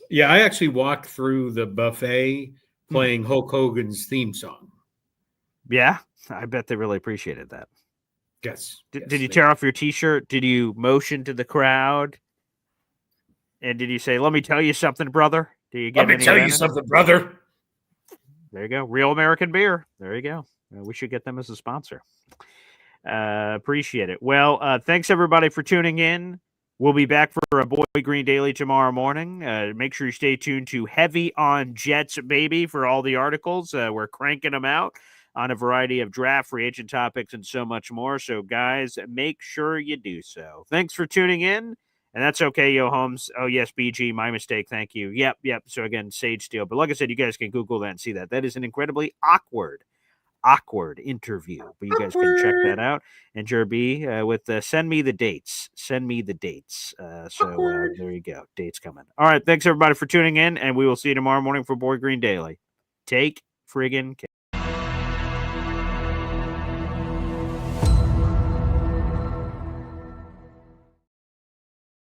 Yeah, I actually walked through the buffet playing Hulk Hogan's theme song. Yeah, I bet they really appreciated that. Yes. Did you tear off your T-shirt? Did you motion to the crowd? And did you say, "Let me tell you something, brother"? Do you give Let me tell you something, brother. There you go. Real American beer. There you go. We should get them as a sponsor. Appreciate it. Well, thanks everybody for tuning in. We'll be back for a Boy Green Daily tomorrow morning. Make sure you stay tuned to Heavy on Jets, baby, for all the articles. We're cranking them out on a variety of draft, free agent topics, and so much more. So, guys, make sure you do so. Thanks for tuning in. And that's okay, Yo Holmes. Oh, yes, BG, my mistake. Thank you. Yep. So, again, Sage Steel. But like I said, you guys can Google that and see that. That is an incredibly awkward interview. But you guys can check that out. And Jerby with Send Me the Dates. Send me the dates. So there you go. Dates coming. All right. Thanks, everybody, for tuning in. And we will see you tomorrow morning for Boy Green Daily. Take friggin' care.